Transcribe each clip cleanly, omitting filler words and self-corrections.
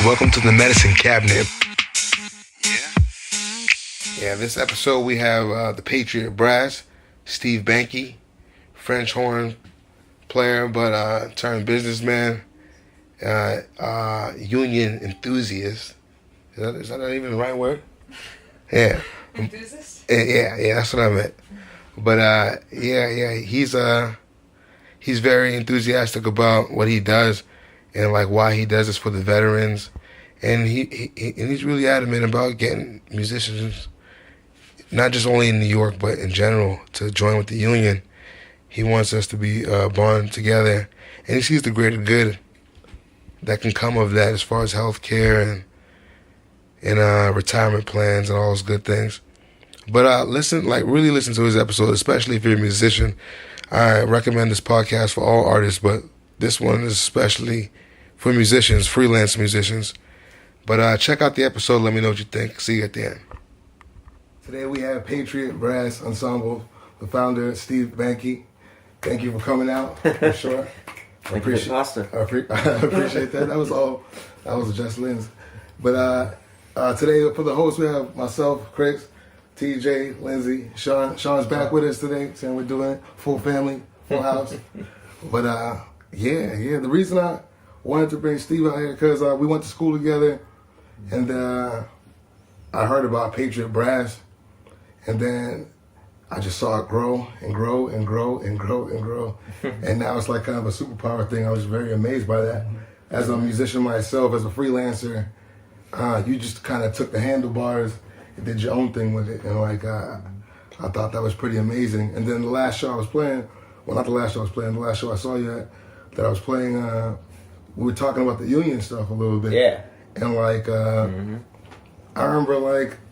Welcome to the Medicine Cabinet. Yeah, this episode we have the Patriot Brass, Steve Benke, French horn player, but turned businessman, union enthusiast. Is that not even the right word? Yeah. Enthusiast? Yeah, that's what I meant. But he's very enthusiastic about what he does and like why he does this for the veterans. And he's really adamant about getting musicians, not just only in New York, but in general, to join with the union. He wants us to be bond together. And he sees the greater good that can come of that as far as health care and retirement plans and all those good things. But really listen to his episode, especially if you're a musician. I recommend this podcast for all artists, but this one is especially for musicians, freelance musicians. But check out the episode. Let me know what you think. See you at the end. Today we have Patriot Brass Ensemble, the founder, Steve Benke. Thank you for coming out, for sure. I appreciate that. That was just Lynn's. But today for the host we have myself, Chris, TJ, Lindsay, Sean. Sean's back with us today, saying we're doing full family, full house. But the reason I wanted to bring Steve out here because we went to school together, and I heard about Patriot Brass, and then I just saw it grow and grow and grow and grow and grow, and now it's like kind of a superpower thing. I was very amazed by that. As a musician myself, as a freelancer, you just kind of took the handlebars and did your own thing with it, and I thought that was pretty amazing. And then the last show I was playing, the last show I saw you at, that I was playing, we were talking about the union stuff a little bit. Yeah. And I remember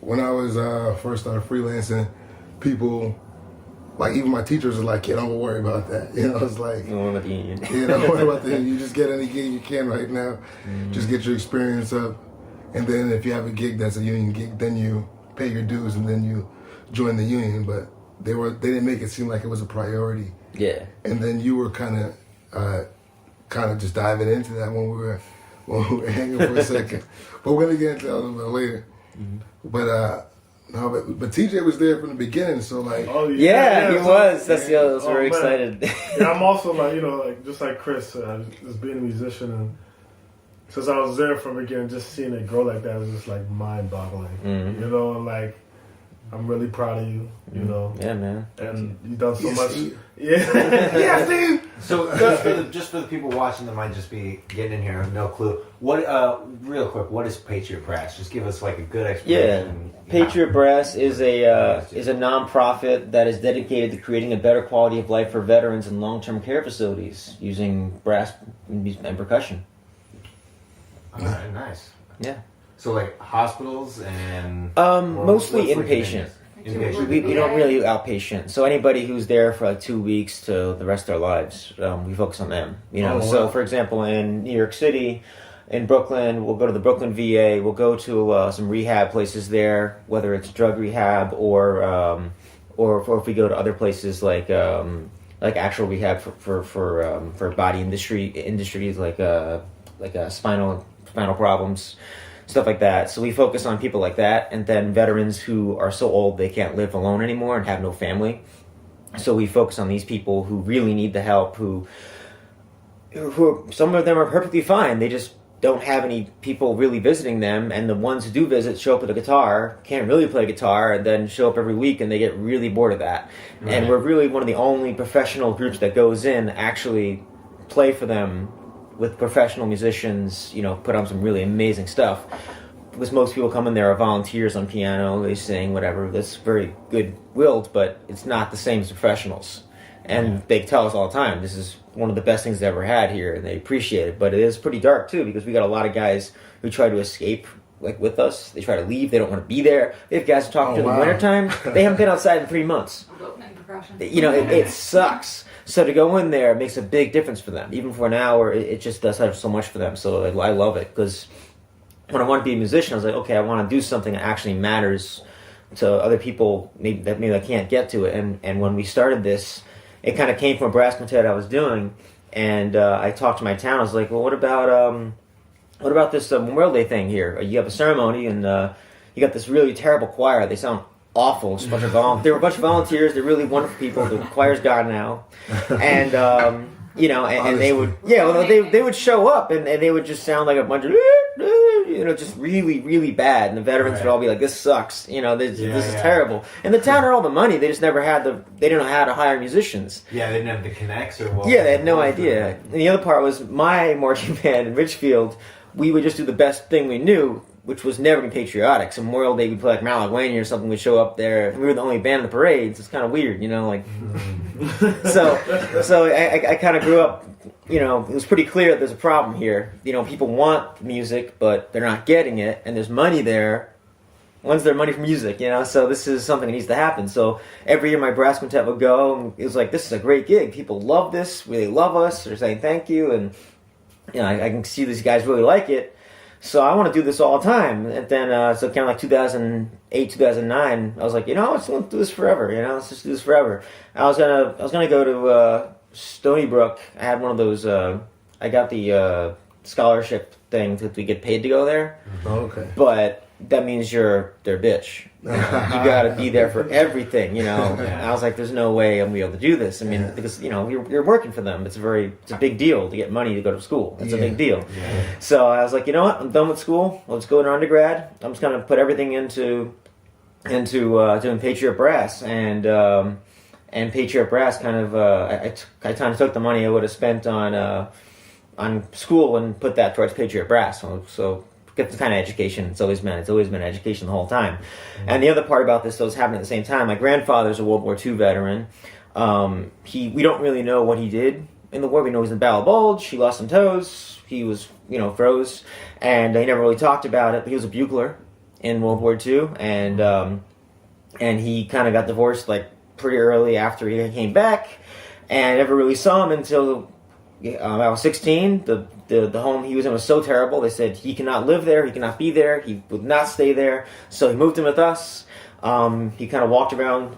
when I was first started freelancing, people, even my teachers were like, "Yeah, don't worry about that." It's like, don't worry about the union. Yeah, don't worry about the union. You just get any gig you can right now. Just get your experience up. And then if you have a gig that's a union gig, then you pay your dues and then you join the union. But they didn't make it seem like it was a priority. Yeah. And then you were kind of just diving into that when we were hanging for a second. But we're gonna get into that a little bit later. But TJ was there from the beginning, so he was. That's I was very excited. Yeah, I'm also just like Chris, just being a musician, and since I was there from the beginning, just seeing it grow like that was just mind-boggling. And I'm really proud of you. Yeah, man. And you've done so much. Steve. Yeah, yeah, Steve. So just for the people watching that might just be getting in here, no clue. What real quick? What is Patriot Brass? Just give us a good explanation. Yeah, Patriot Brass is a nonprofit that is dedicated to creating a better quality of life for veterans in long-term care facilities using brass and percussion. All right, nice. Yeah. So hospitals and mostly inpatient. Inpatient. We don't really do outpatient. So anybody who's there for 2 weeks to the rest of their lives, we focus on them. So for example, in New York City, in Brooklyn, we'll go to the Brooklyn VA. We'll go to some rehab places there, whether it's drug rehab or if we go to other places like actual rehab for body industries like spinal problems. Stuff like that. So we focus on people like that, and then veterans who are so old they can't live alone anymore and have no family. So we focus on these people who really need the help, who some of them are perfectly fine. They just don't have any people really visiting them, and the ones who do visit show up with a guitar, can't really play guitar, and then show up every week, and they get really bored of that. Right. And we're really one of the only professional groups that goes in, actually play for them with professional musicians, put on some really amazing stuff. Because most people come in there are volunteers on piano, they sing, whatever. That's very good-willed, but it's not the same as professionals. And they tell us all the time, this is one of the best things they ever had here, and they appreciate it. But it is pretty dark, too, because we got a lot of guys who try to escape with us. They try to leave. They don't want to be there. We have guys who talk to in the wintertime. They haven't been outside in 3 months. It sucks. So to go in there makes a big difference for them. Even for an hour, it just does have so much for them. So I love it because when I want to be a musician, I was like, okay, I want to do something that actually matters to other people maybe I can't get to it. And when we started this, it kind of came from a brass quintet I was doing, and I talked to my town. I was like, well, what about what about this Memorial Day thing here? You have a ceremony, and you got this really terrible choir. They sound awful. Just a bunch of they were a bunch of volunteers. They're really wonderful people. The choir's gone now, and and they would they would show up, and they would just sound like a bunch of just really, really bad. And the veterans would all be like, "This sucks. This is terrible." And the town had all the money. They just never had they didn't know how to hire musicians. Yeah, they didn't have the connects or what. Yeah, they had no idea. And the other part was my marching band in Richfield. We would just do the best thing we knew, which was never be patriotic. So Memorial Day, we'd play like Malagueña or something. We'd show up there. We were the only band in the parades. It's kind of weird, So I kind of grew up. It was pretty clear that there's a problem here. People want music, but they're not getting it, and there's money there. When's there money for music? So this is something that needs to happen. So every year my brass quintet would go, and it was like, this is a great gig. People love this. Really love us. They're saying thank you, and I can see these guys really like it. So I want to do this all the time. And then, so kind of like 2008, 2009, I was like, let's do this forever. Let's just do this forever. I was gonna go to Stony Brook. I had one of those. I got the scholarship thing to get paid to go there. Oh, okay. But that means you're their bitch. You got to be there for everything. I was like, there's no way I'm gonna be able to do this. I mean, because you're working for them. It's a big deal to get money to go to school. It's a big deal. Yeah. So I was like, you know what? I'm done with school. Let's go to undergrad. I'm just gonna put everything into doing Patriot Brass and Patriot Brass kind of I kind of took the money I would have spent on school and put that towards Patriot Brass. So get the kind of education it's always been education the whole time. Mm-hmm. And the other part about this that was happening at the same time, my grandfather's a World War II veteran. We don't really know what he did in the war. We know he was in the Battle of Bulge. He lost some toes. He was froze, and they never really talked about it. But he was a bugler in World War II, and he kind of got divorced like pretty early after he came back, and I never really saw him until I was 16. The home he was in was so terrible. They said he cannot live there. He cannot be there. He would not stay there. So he moved in with us. He kind of walked around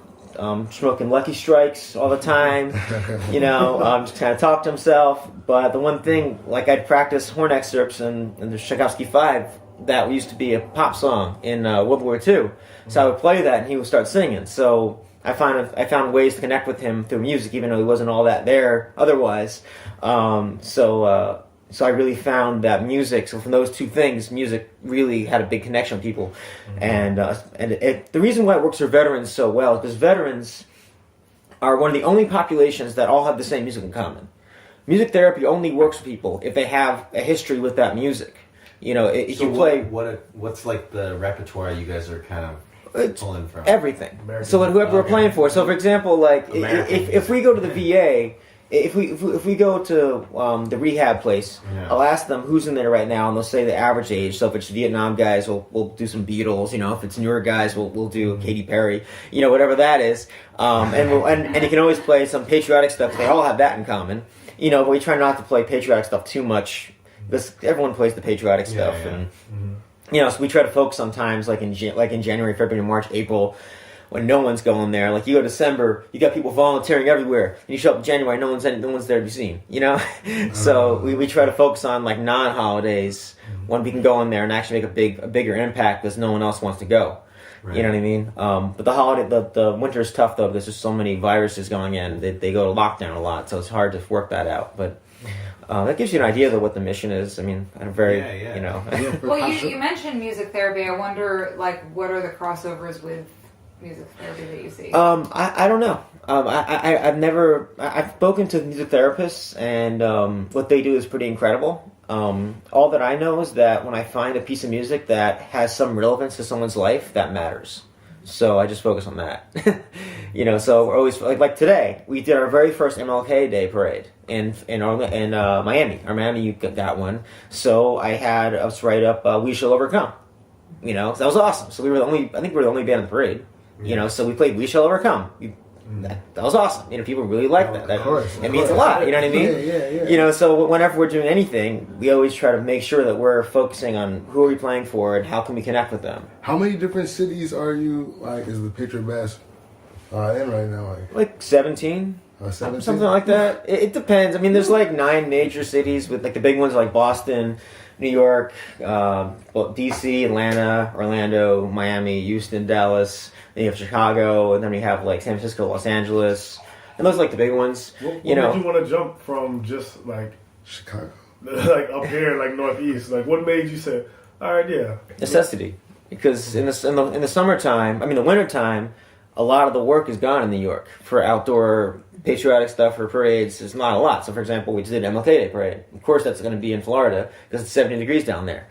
smoking Lucky Strikes all the time. Just kind of talked to himself. But the one thing, like I'd practice horn excerpts in the Tchaikovsky 5 that used to be a pop song in World War II. So I would play that and he would start singing. So I found ways to connect with him through music, even though he wasn't all that there otherwise. So I really found that music. So from those two things, music really had a big connection with people. Mm-hmm. And the reason why it works for veterans so well is because veterans are one of the only populations that all have the same music in common. Music therapy only works for people if they have a history with that music. If you play what's like the repertoire you guys are kind of pulling from? Everything. So whoever we're playing for. So for example, like if we go to the VA, if we go to the rehab place, I'll ask them who's in there right now, and they'll say the average age. So if it's Vietnam guys, we'll do some Beatles. If it's newer guys, we'll do Katy Perry. Whatever that is. And you can always play some patriotic stuff. They all have that in common. But we try not to play patriotic stuff too much. Because everyone plays the patriotic stuff, and so we try to focus on times like in January, February, March, April, when no one's going there. Like you go December, you got people volunteering everywhere, and you show up in January, no one's there to be seen. So we try to focus on like non-holidays when we can go in there and actually make a bigger impact because no one else wants to go. Right. You know what I mean? But the winter's tough though because there's so many viruses going in. They go to lockdown a lot, so it's hard to work that out. But that gives you an idea of what the mission is. I mean, Well, you mentioned music therapy. I wonder, what are the crossovers with music therapy that you see? I don't know. I've spoken to music therapists, and what they do is pretty incredible. All that I know is that when I find a piece of music that has some relevance to someone's life, that matters. So I just focus on that. So we're always like today we did our very first MLK Day parade in Miami. Our Miami got one. So I had us write up "We Shall Overcome." So that was awesome. So we were the only band in the parade. So we played "We Shall Overcome." That was awesome. People really like that. It means a lot. You know what I mean? Yeah. So whenever we're doing anything, we always try to make sure that we're focusing on who are we playing for and how can we connect with them. How many different cities are you is the Patriot Brass in right now? Like 17. 17? Something like that. It depends. I mean, there's like 9 major cities with like the big ones like Boston, New York, DC, Atlanta, Orlando, Miami, Houston, Dallas. Then you have Chicago, and then we have like San Francisco, Los Angeles, and those are like the big ones. What made you want to jump from just like Chicago, like up here, like Northeast? Like, what made you say, all right, yeah, necessity? Because in the summertime, I mean the wintertime, a lot of the work is gone in New York for outdoor patriotic stuff or parades. It's not a lot. So, for example, we just did MLK Day parade. Of course, that's going to be in Florida because it's 70 degrees down there.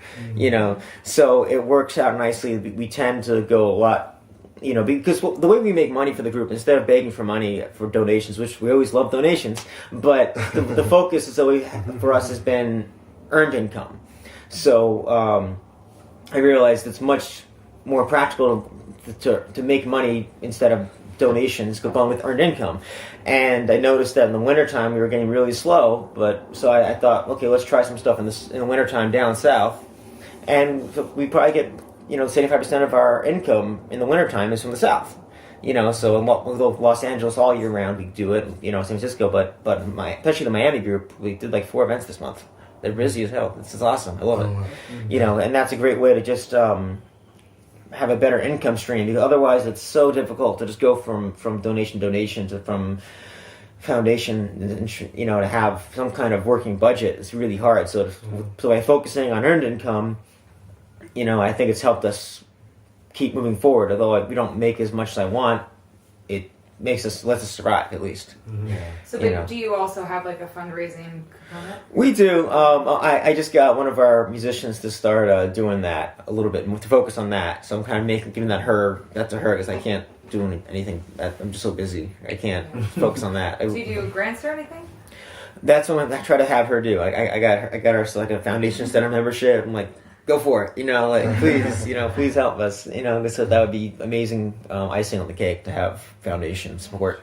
So it works out nicely. We tend to go a lot, because the way we make money for the group, instead of begging for money for donations, which we always love donations, but the focus is always for us has been earned income. So I realized it's much more practical to make money instead of donations going with earned income. And I noticed that in the wintertime we were getting really slow, so I thought, okay, let's try some stuff in the wintertime down south. And we probably get 75% of our income in the wintertime is from the south. So in Los Angeles all year round we do it, San Francisco, but especially the Miami group, we did like 4 events this month. They're busy as hell. This is awesome. I love it. And that's a great way to just have a better income stream, because otherwise it's so difficult to just go from donation to from foundation, to have some kind of working budget. It's really hard. So by focusing on earned income, I think it's helped us keep moving forward. Although we don't make as much as I want, it lets us survive at least. Mm-hmm. So, do you also have like a fundraising component? We do. I just got one of our musicians to start doing that a little bit, to focus on that. So I'm kind of giving that to her because I can't do anything. I'm just so busy. I can't focus on that. Do you do grants or anything? That's what I try to have her do. I got her like a foundation center membership. I'm like, go for it. Please, please help us. So that would be amazing icing on the cake to have foundation support.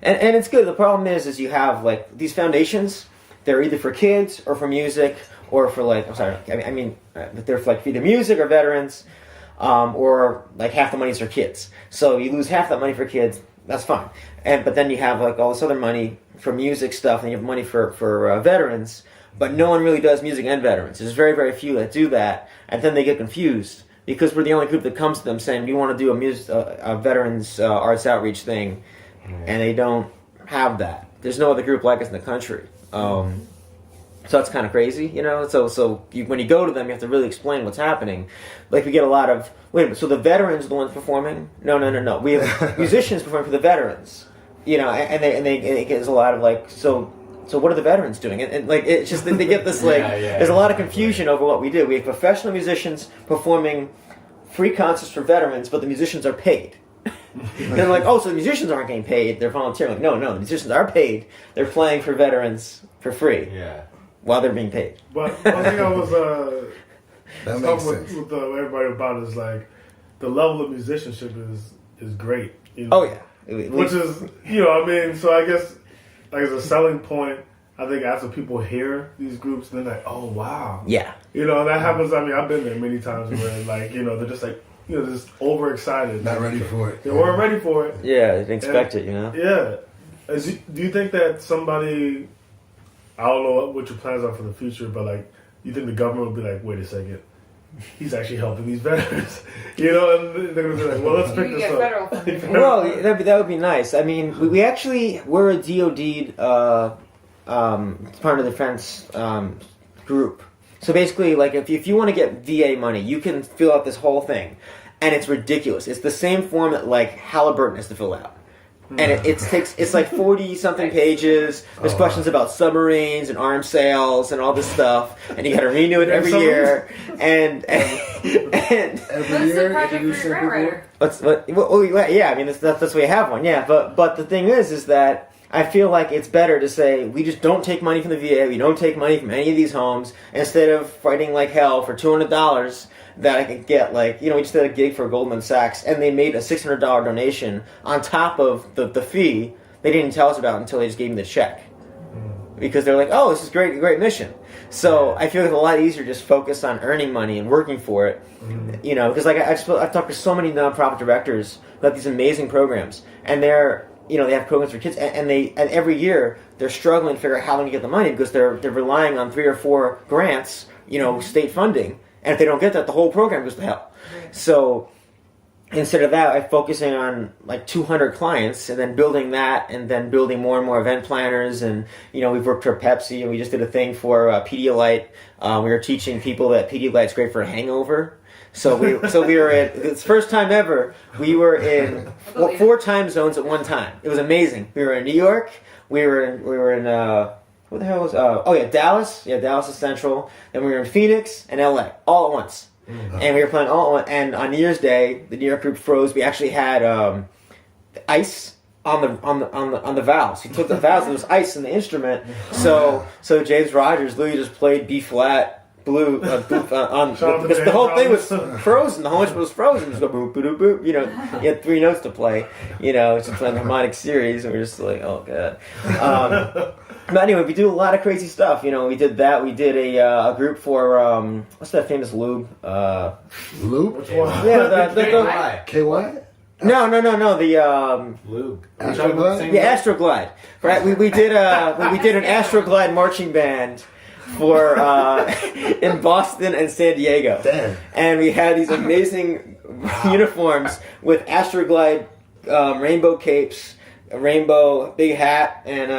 And it's good. The problem is you have like these foundations. They're either for kids or for music or for but they're for like either music or veterans, or like half the money's for kids. So you lose half that money for kids. That's fine. But then you have like all this other money for music stuff, and you have money for veterans. But no one really does music and veterans. There's very, very few that do that, and then they get confused because we're the only group that comes to them saying we want to do a veterans arts outreach thing, and they don't have that. There's no other group like us in the country. So that's kind of crazy, So when you go to them, you have to really explain what's happening. Like we get a lot of so the veterans are the ones performing? No. We have musicians performing for the veterans, and they get a lot of like so. So what are the veterans doing? And like it's just they get this there's a lot of confusion over what we do. We have professional musicians performing free concerts for veterans, but the musicians are paid. And they're like, oh, so the musicians aren't getting paid; they're volunteering. Like, no, the musicians are paid. They're playing for veterans for free, while they're being paid. But one thing I was that talking with everybody about is like the level of musicianship is great. Oh yeah, which is so I guess. Like as a selling point, I think after people hear these groups, they're like, "Oh wow, yeah." That happens. I mean, I've been there many times where they're just like, just overexcited, not ready for it. They weren't ready for it. Yeah, they didn't expect it. Yeah. Do you think that somebody? I don't know what your plans are for the future, but like, you think the government will be like, "Wait a second, he's actually helping these veterans," and they're gonna be like, "Well, let's pick this up." Well, that would be nice. I mean, we're a DoD part of the defense group. So basically, like if you want to get VA money, you can fill out this whole thing, and it's ridiculous. It's the same form that like Halliburton has to fill out. And it's like 40 something pages. There's questions about submarines and arms sales and all this stuff, and you got to renew it every year. And every year, the project for your grant writer? Yeah, I mean that's why you have one. Yeah, but the thing is that I feel like it's better to say we just don't take money from the VA. We don't take money from any of these homes. Instead of fighting like hell for $200. That I could get, we just did a gig for Goldman Sachs, and they made a $600 donation on top of the fee. They didn't tell us about until they just gave me the check, because they're like, "Oh, this is great mission." So I feel like it's a lot easier to just focus on earning money and working for it, because I've talked to so many nonprofit directors who have these amazing programs, and they're they have programs for kids, and every year they're struggling to figure out how they're going to get the money because they're relying on 3 or 4 grants, state funding, and if they don't get that, the whole program goes to hell. Right. So instead of that, I'm focusing on like 200 clients and then building that, and then building more and more event planners. And we've worked for Pepsi, and we just did a thing for Pedialyte. We were teaching people that Pedialyte's great for a hangover. So we were in, it's the first time ever, we were in 4 time zones at one time. It was amazing. We were in New York, we were in what the hell was, Dallas. Yeah, Dallas is central. Then we were in Phoenix and LA, all at once. Mm-hmm. And we were playing all at once. And on New Year's Day, the New York group froze. We actually had ice on the valves. He took the valves and there was ice in the instrument. So James Rogers literally just played B flat, blue because the whole thing was frozen. The whole instrument was frozen. Just go boop boop boop. He had 3 notes to play. It's just playing the harmonic series, and we're just like, oh god. But anyway, we do a lot of crazy stuff. We did that. We did a group for what's that famous lube? Lube? Which one? Yeah, the KY? No. The lube. Astroglide? Yeah, Astroglide. Right. We did an Astroglide marching band for in Boston and San Diego. Damn. And we had these amazing uniforms with Astroglide rainbow capes, a rainbow big hat, and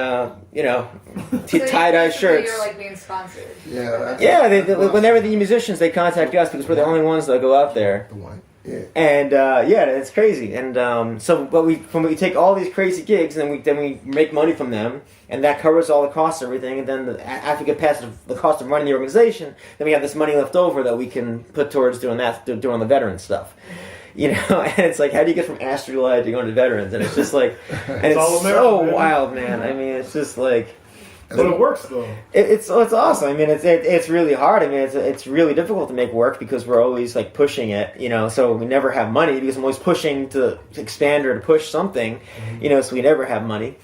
tie-dye shirts. You're like being sponsored. Yeah. Yeah, whenever the musicians, they contact us because we're the only ones that go out there. The one. Yeah. And it's crazy. And when we take all these crazy gigs, and then we make money from them, and that covers all the costs and everything. And then after we get past the cost of running the organization, then we have this money left over that we can put towards doing the veteran stuff. And it's like, how do you get from Astroglide to going to veterans? And it's just like, and it's so wild, man. I mean, it's just like. But it works though. It's awesome. I mean, it's really hard. I mean, it's really difficult to make work because we're always like pushing it, So we never have money because I'm always pushing to expand or to push something, So we never have money,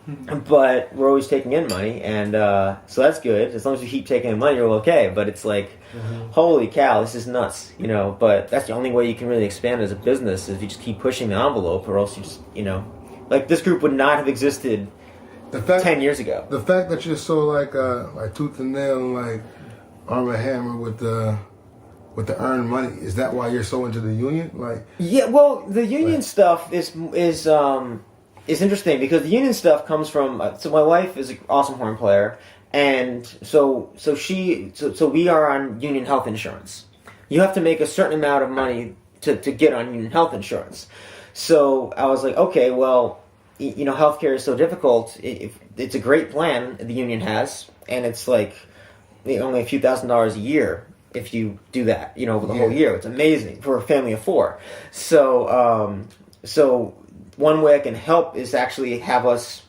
but we're always taking in money, and so that's good. As long as we keep taking in money, you're okay. But it's like, holy cow, this is nuts, But that's the only way you can really expand as a business is if you just keep pushing the envelope, or else you just, like this group would not have existed. 10 years ago. The fact that you're so like tooth and nail, like arm and hammer with the earned money, is that why you're so into the union? Like, yeah, well, the union stuff is interesting because the union stuff comes from. So my wife is an awesome horn player, and so we are on union health insurance. You have to make a certain amount of money to get on union health insurance. So I was like, okay, well. Healthcare is so difficult. It's a great plan the union has, and it's like only a few $1,000s a year if you do that. Over the whole year, it's amazing for a family of 4. So, one way I can help is actually have us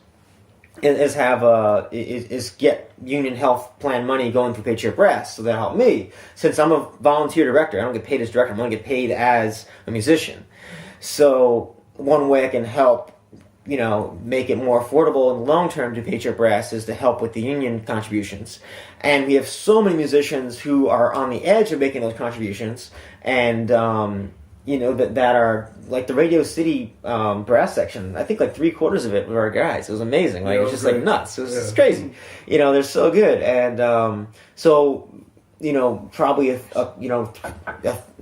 is get union health plan money going through Patriot Brass. So that helped me since I'm a volunteer director. I don't get paid as director. I'm going to get paid as a musician. So one way I can help. Make it more affordable in the long term to Patriot Brass is to help with the union contributions. And we have so many musicians who are on the edge of making those contributions, and that are like the Radio City brass section. I think like 3/4 of it were our guys. It was amazing. Like it was just like nuts. It was just crazy. They're so good, and probably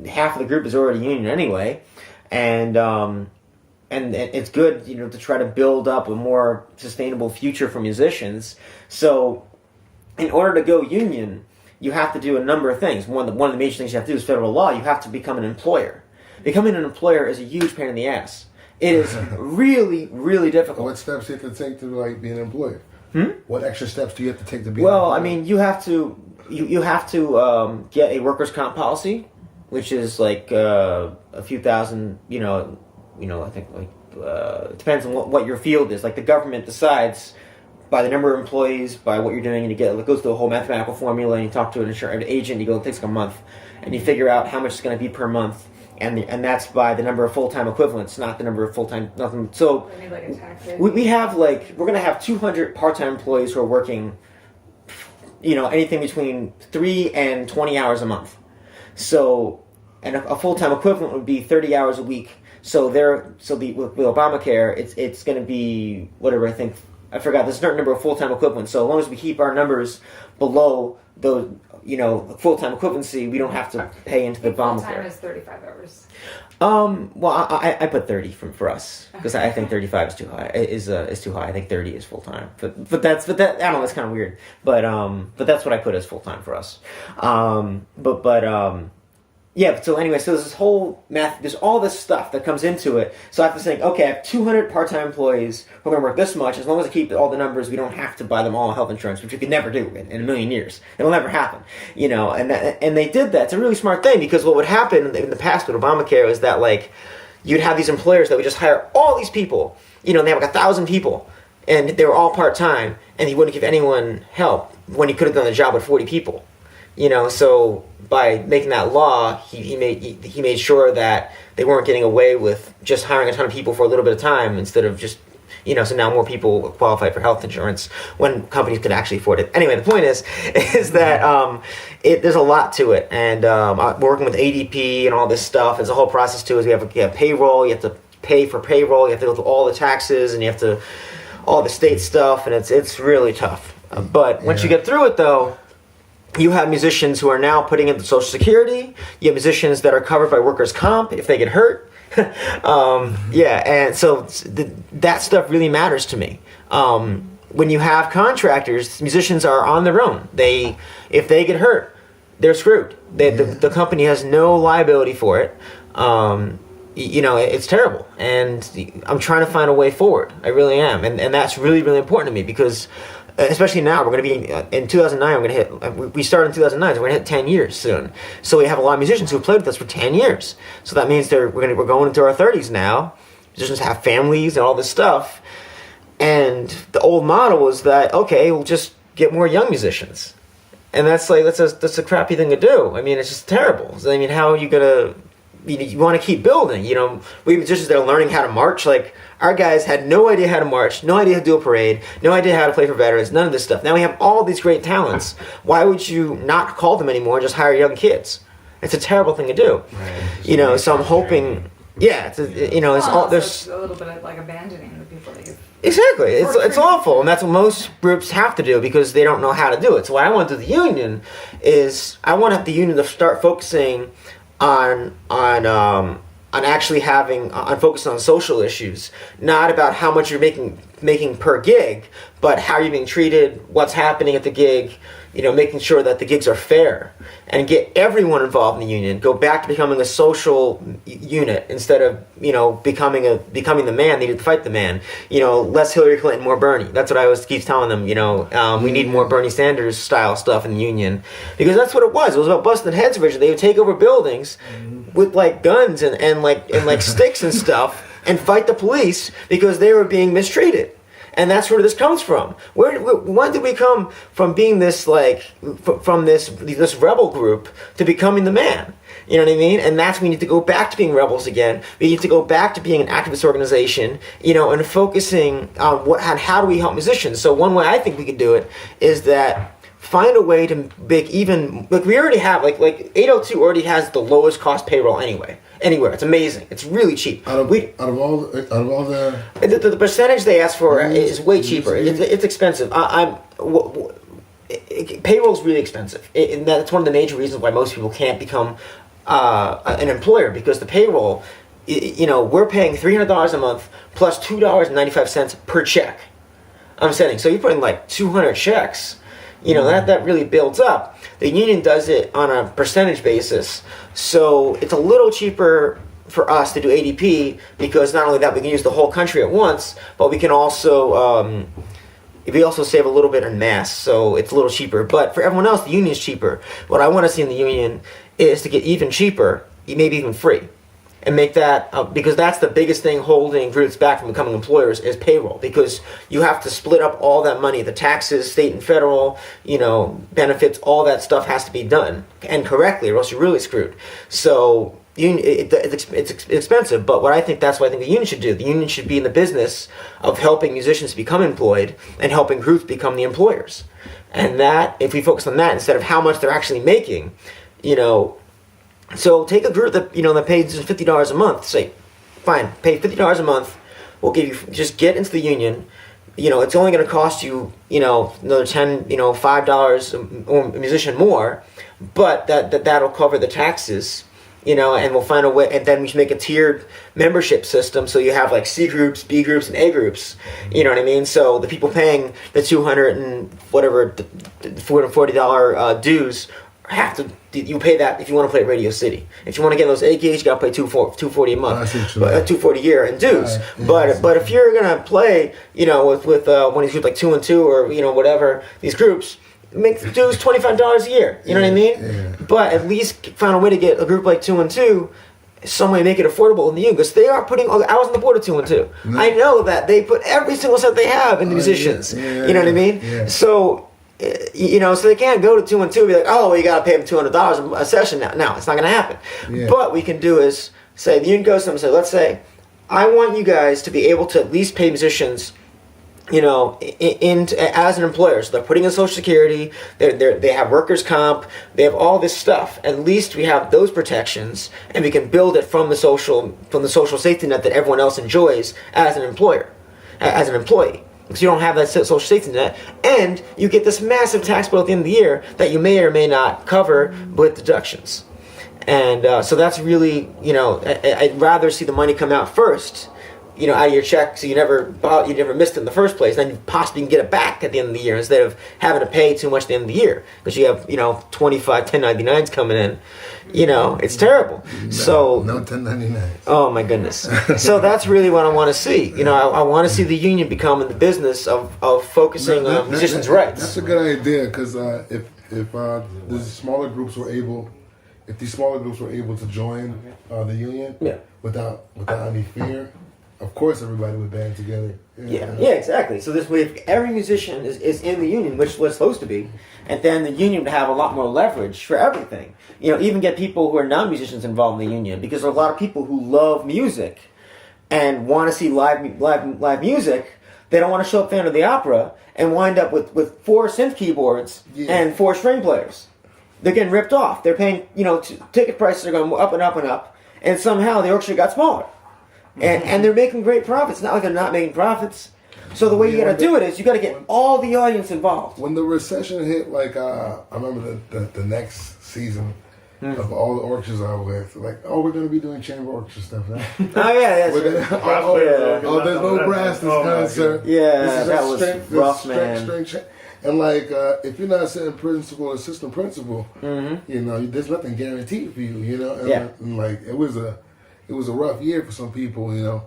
half of the group is already union anyway, and it's good, to try to build up a more sustainable future for musicians. So, in order to go union, you have to do a number of things. One of the major things you have to do is federal law. You have to become an employer. Becoming an employer is a huge pain in the ass. It is really, really difficult. What steps do you have to take to be an employer? What extra steps do you have to take to be? Well, I mean, you have to get a workers' comp policy, which is like a few thousand, I think it depends on what your field is. Like the government decides by the number of employees, by what you're doing, and it goes through a whole mathematical formula, and you talk to an agent, it takes like a month, and you figure out how much it's going to be per month, and that's by the number of full-time equivalents, not the number of full-time, nothing. So we have we're going to have 200 part-time employees who are working, anything between 3 and 20 hours a month. So, and a full-time equivalent would be 30 hours a week. So with Obamacare, it's going to be whatever I forgot the certain number of full-time equivalents. So as long as we keep our numbers below the full-time equivalency, we don't have to pay into the Obamacare. Full-time is 35 hours. Well, I put 30 for us because I think 35 is too high. Is too high. I think 30 is full-time. But that I don't know. That's kind of weird. But that's what I put as full-time for us. Yeah, so anyway, so there's this whole math, there's all this stuff that comes into it. So I have to think, okay, I have 200 part-time employees who are going to work this much. As long as I keep all the numbers, we don't have to buy them all health insurance, which we could never do in a million years. It'll never happen, and they did that. It's a really smart thing because what would happen in the past with Obamacare is that, like, you'd have these employers that would just hire all these people. They have like 1,000 people, and they were all part-time, and he wouldn't give anyone help when he could have done the job with 40 people. So by making that law, he made sure that they weren't getting away with just hiring a ton of people for a little bit of time instead of just, so now more people qualify for health insurance when companies could actually afford it. Anyway, the point is that there's a lot to it, and we're working with ADP and all this stuff. There's a whole process to it. You have payroll, you have to pay for payroll, you have to go through all the taxes, and you have to all the state stuff, and it's really tough. But once you get through it, though, you have musicians who are now putting in the Social Security. You have musicians that are covered by workers' comp if they get hurt. And so that stuff really matters to me. When you have contractors, musicians are on their own. If they get hurt, they're screwed. The company has no liability for it. It's terrible, and I'm trying to find a way forward. I really am, and that's really, really important to me because, especially now, we're going to be in 2009. We're going to hit. We started in 2009, so we're going to hit 10 years soon. So we have a lot of musicians who have played with us for 10 years. So that means we're going into our 30s now. Musicians have families and all this stuff, and the old model was that, okay, we'll just get more young musicians, and that's a crappy thing to do. I mean, it's just terrible. I mean, how are you gonna? You want to keep building. We musicians that are learning how to march. Like, our guys had no idea how to march, no idea how to do a parade, no idea how to play for veterans, none of this stuff. Now we have all these great talents. Why would you not call them anymore and just hire young kids? It's a terrible thing to do. Right. So I'm hoping. Yeah, there's a little bit of like abandoning the people that you. Exactly, it's awful, and that's what most groups have to do because they don't know how to do it. So what I want to do the union is I want the union to start focusing on actually focusing on social issues, not about how much you're making per gig, but how you're being treated, what's happening at the gig, making sure that the gigs are fair, and get everyone involved in the union. Go back to becoming a social unit instead of becoming the man needed to fight the man. Less Hillary Clinton, more Bernie. That's what I always keep telling them. We need more Bernie Sanders style stuff in the union because that's what it was. It was about busting heads originally. They would take over buildings with like guns and sticks and stuff and fight the police because they were being mistreated. And that's where this comes from. When did we come from being this from this rebel group to becoming the man? You know what I mean? And that's when we need to go back to being rebels again. We need to go back to being an activist organization, and focusing on how do we help musicians. So one way I think we could do it is that find a way to make even we already have like 802 already has the lowest cost payroll anywhere. It's amazing. It's really cheap. Out of all the percentage they ask for is way cheaper. It's expensive. Payroll's really expensive. And that's one of the major reasons why most people can't become an employer because the payroll. We're paying $300 a month plus $2.95 per check. I'm sending. So you're putting like 200 checks. That really builds up. The union does it on a percentage basis, so it's a little cheaper for us to do ADP because not only that we can use the whole country at once, but we can also save a little bit in mass, so it's a little cheaper. But for everyone else, the union's cheaper. What I want to see in the union is to get even cheaper, maybe even free. And make that, because that's the biggest thing holding groups back from becoming employers is payroll. Because you have to split up all that money, the taxes, state and federal, benefits, all that stuff has to be done and correctly, or else you're really screwed. So it's expensive, but that's what I think the union should do. The union should be in the business of helping musicians become employed and helping groups become the employers. And that, if we focus on that instead of how much they're actually making, So take a group that that pays $50 a month. Say, fine, pay $50 a month. We'll give you, just get into the union. It's only going to cost you, another $10, $5 a musician more, but that'll cover the taxes, and we'll find a way, and then we make a tiered membership system, so you have like C groups, B groups, and A groups, you know what I mean? So the people paying the $240 dues you pay that if you want to play at Radio City. If you want to get those A gigs, you got to pay $240 a month, $240 a year in dues. But if you're gonna play, with one of these groups like 2 and 2 or whatever these groups, make the dues $25 a year. You know what I mean? Yeah. But at least find a way to get a group like 2 and 2. Some way to make it affordable in the union, because they are putting. I was on the board of 2 and 2. No. I know that they put every single cent they have in the musicians. You know what I mean? Yeah. So. So they can't go to 2 and 2 and be like, oh, well, you got to pay them $200 a session now. No, it's not going to happen. Yeah. But we can do is say, the union goes to them and say, let's say, I want you guys to be able to at least pay musicians, as an employer. So they're putting in Social Security, they have workers' comp, they have all this stuff. At least we have those protections, and we can build it from the social safety net that everyone else enjoys as an employer, as an employee. Because you don't have that social safety net, and you get this massive tax bill at the end of the year that you may or may not cover with deductions. And so that's really, I'd rather see the money come out first, out of your check, so you never missed it in the first place. Then you possibly can get it back at the end of the year instead of having to pay too much at the end of the year, because you have 25 1099s coming in. It's terrible. So no 1099. Oh my goodness. So that's really what I want to see. I want to see the union become in the business of focusing on musicians' rights. That's a good idea, because if these smaller groups were able to join the union without any fear, of course everybody would band together. Yeah, exactly. So this way, if every musician is in the union, which was supposed to be, and then the union would have a lot more leverage for everything. Even get people who are non-musicians involved in the union, because there are a lot of people who love music and want to see live music. They don't want to show up for the end of the opera and wind up with 4 synth keyboards and 4 string players. They're getting ripped off. They're paying, ticket prices are going up and up and up, and somehow the orchestra got smaller. And they're making great profits. It's not like they're not making profits. So the way you got to do it is you got to get all the audience involved. When the recession hit, I remember the next season of all the orchestras I was with, we're going to be doing chamber orchestra stuff now. That's there's no brass this concert. Yeah, that was rough, man. And if you're not sitting principal, assistant principal, there's nothing guaranteed for you, And it was a rough year for some people, and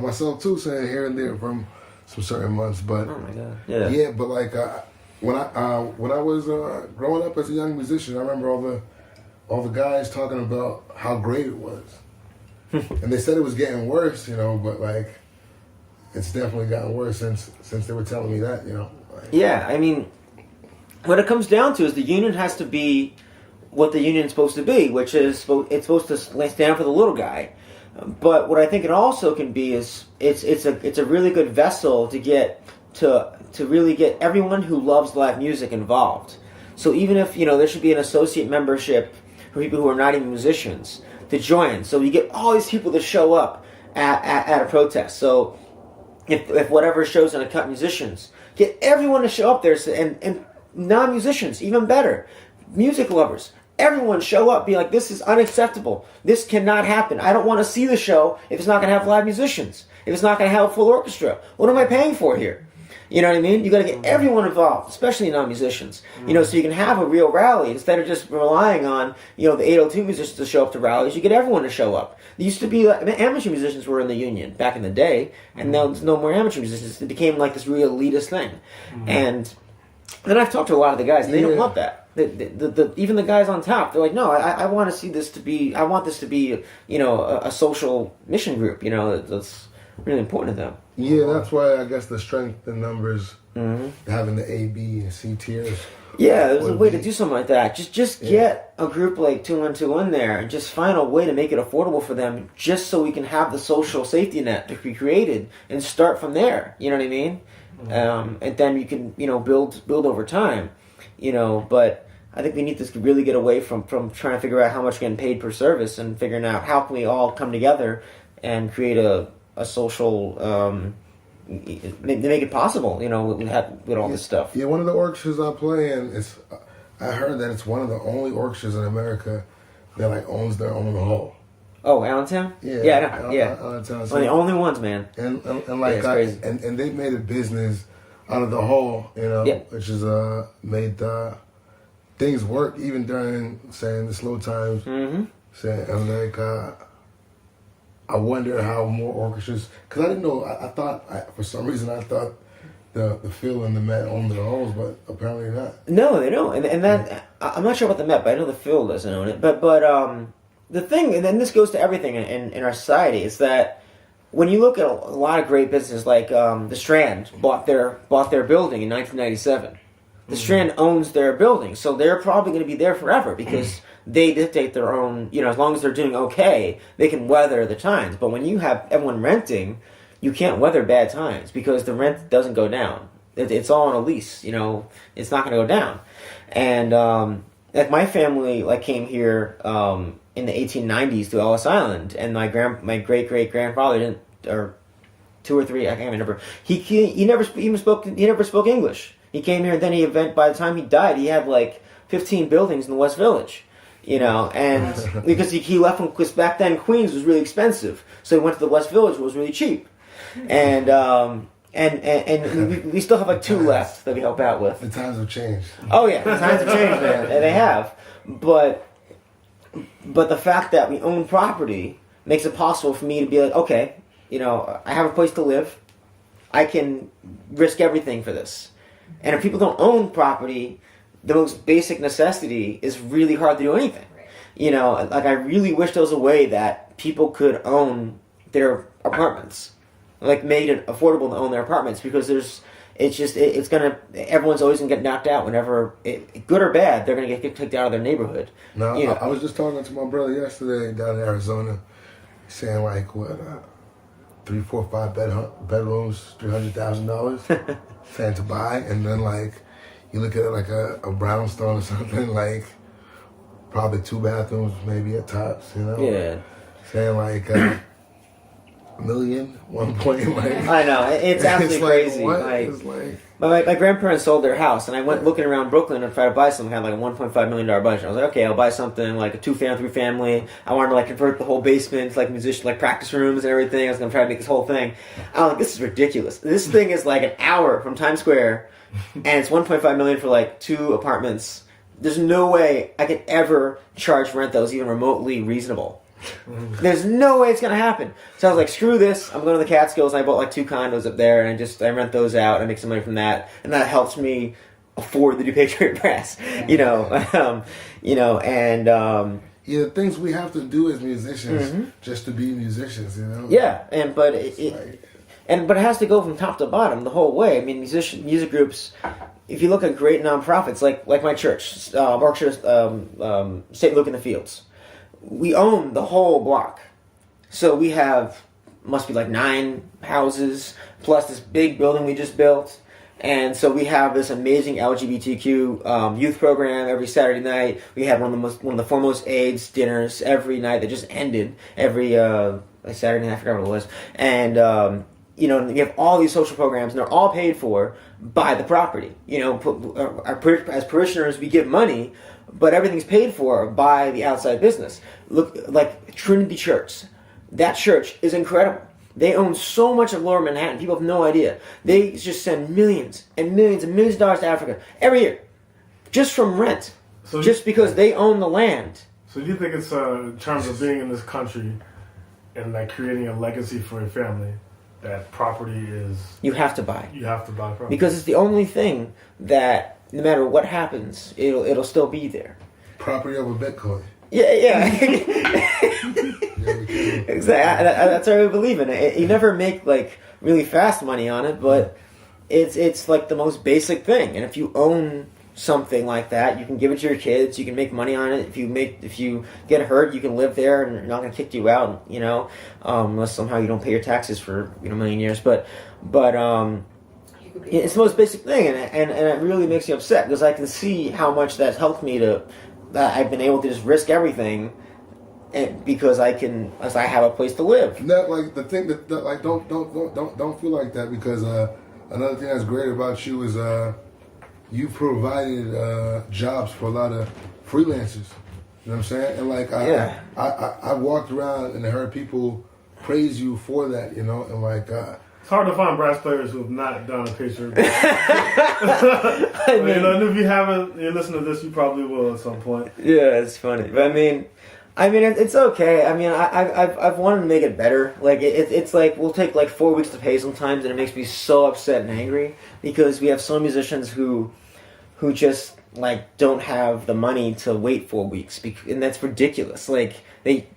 myself too, saying here and there from some certain months. But oh my God, but when I was growing up as a young musician, I remember all the guys talking about how great it was, and they said it was getting worse, but it's definitely gotten worse since they were telling me that, Yeah, I mean, what it comes down to is the union has to be what the union is supposed to be, which is it's supposed to stand for the little guy. But what I think it also can be is it's a really good vessel to really get everyone who loves live music involved. So even if there should be an associate membership for people who are not even musicians to join, so you get all these people to show up at a protest. So if whatever show's going to cut musicians, get everyone to show up there, and non-musicians even better, music lovers. Everyone show up, be like, this is unacceptable. This cannot happen. I don't want to see the show if it's not going to have live musicians. If it's not going to have a full orchestra. What am I paying for here? You know what I mean? You got to get everyone involved, especially non-musicians. So you can have a real rally instead of just relying on, the 802 musicians to show up to rallies. You get everyone to show up. There used to be amateur musicians were in the union back in the day, and now there's no more amateur musicians. It became like this real elitist thing. And then I've talked to a lot of the guys, and they don't want that. Even the guys on top, they're like, no, I want to see this to be. I want this to be, a social mission group. That's really important to them. Yeah, that's why I guess the strength in numbers, having the A, B, and C tiers. Yeah, there's a way to do something like that. Just get a group like 212 in there, and just find a way to make it affordable for them, just so we can have the social safety net to be created and start from there. You know what I mean? And then you can build over time. But I think we need to really get away from trying to figure out how much we're getting paid per service, and figuring out how can we all come together and create a social make it possible, with all this stuff. Yeah, one of the orchestras I play in, I heard that it's one of the only orchestras in America that like owns their own hall. Oh, Allentown? Yeah, I know. Yeah. Allentown. One of the only ones, man. And like it's crazy. and they made a business out of the hall, which is made things work even during saying the slow times. Mm-hmm. Saying America. I wonder how more orchestras, because I didn't know. I thought for some reason I thought the Phil and the Met own their halls, but apparently not. No, they don't. And that I'm not sure about the Met, but I know the Phil doesn't own it. But the thing, and then this goes to everything in our society, is that when you look at a lot of great businesses, like the Strand bought their building in 1997. The Strand owns their building, so they're probably going to be there forever because they dictate their own. As long as they're doing okay, they can weather the times. But when you have everyone renting, you can't weather bad times because the rent doesn't go down. It's all on a lease. It's not going to go down. And like my family came here in the 1890s to Ellis Island, and my great great grandfather didn't, or two or three, I can't remember. He never spoke English. He came here, and then by the time he died, he had 15 buildings in the West Village. And because he left because back then Queens was really expensive, so he went to the West Village, which was really cheap. And we still have 2 left that we help out with. The times have changed. Oh yeah, the times have changed, man, and they have. But the fact that we own property makes it possible for me to be like, okay, I have a place to live. I can risk everything for this. And if people don't own property, the most basic necessity is really hard to do anything. I really wish there was a way that people could own their apartments, made it affordable to own their apartments, because everyone's always gonna get knocked out whenever, good or bad, they're gonna get kicked out of their neighborhood. No, I was just talking to my brother yesterday down in Arizona, saying 3, 4, 5 bedrooms, $300,000, saying to buy, and then you look at it like a brownstone or something, probably 2 bathrooms, maybe at tops, Yeah. Saying $1 million, 1 point. I know, it's absolutely crazy. My grandparents sold their house, and I went looking around Brooklyn to try to buy something. I had a $1.5 million budget. I was like, okay, I'll buy something like a 2-family, 3-family. I wanted to convert the whole basement to musician, practice rooms and everything. I was gonna try to make this whole thing. I'm like, this is ridiculous. This thing is an hour from Times Square, and it's $1.5 million for 2 apartments. There's no way I could ever charge rent that was even remotely reasonable. There's no way it's gonna happen. So I was like, screw this, I'm going to the Catskills, and I bought 2 condos up there, and I rent those out, and I make some money from that, and that helps me afford to do Patriot Brass. The things we have to do as musicians just to be musicians, Yeah, but it has to go from top to bottom the whole way. I mean, music groups. If you look at great nonprofits like my church, Berkshire St. Luke in the Fields, we own the whole block. So we have, must be 9 houses, plus this big building we just built. And so we have this amazing LGBTQ youth program every Saturday night. We have one of the foremost AIDS dinners every night that just ended every Saturday night. I forgot what it was. And we have all these social programs, and they're all paid for by the property. As parishioners, we give money, but everything's paid for by the outside business. Look, Trinity Church. That church is incredible. They own so much of Lower Manhattan. People have no idea. They just send millions and millions and millions of dollars to Africa every year, just from rent, because they own the land. So you think it's in terms of being in this country and creating a legacy for your family, that property is... You have to buy. You have to buy property. Because it's the only thing that, no matter what happens, it'll still be there. Property over Bitcoin. Yeah. Exactly. That's what I believe in. You never make really fast money on it, but it's the most basic thing. And if you own something like that, you can give it to your kids. You can make money on it. If you get hurt, you can live there, and they're not going to kick you out. Unless somehow you don't pay your taxes for a million years. But it's the most basic thing, and it really makes me upset because I can see how much that's helped me that I've been able to just risk everything and because I have a place to live. Not like the thing that like don't feel like that, because another thing that's great about you is you provided jobs for a lot of freelancers. You know what I'm saying? And like I walked around and heard people praise you for that. You know, and like. It's hard to find brass players who have not done a Patriot Brass. I mean, and if you haven't, you listen to this, you probably will at some point. Yeah, it's funny, but I mean, it's okay. I mean, I've wanted to make it better. Like it's like we'll take like 4 weeks to pay sometimes, and it makes me so upset and angry because we have some musicians who just like don't have the money to wait 4 weeks, and that's ridiculous. Like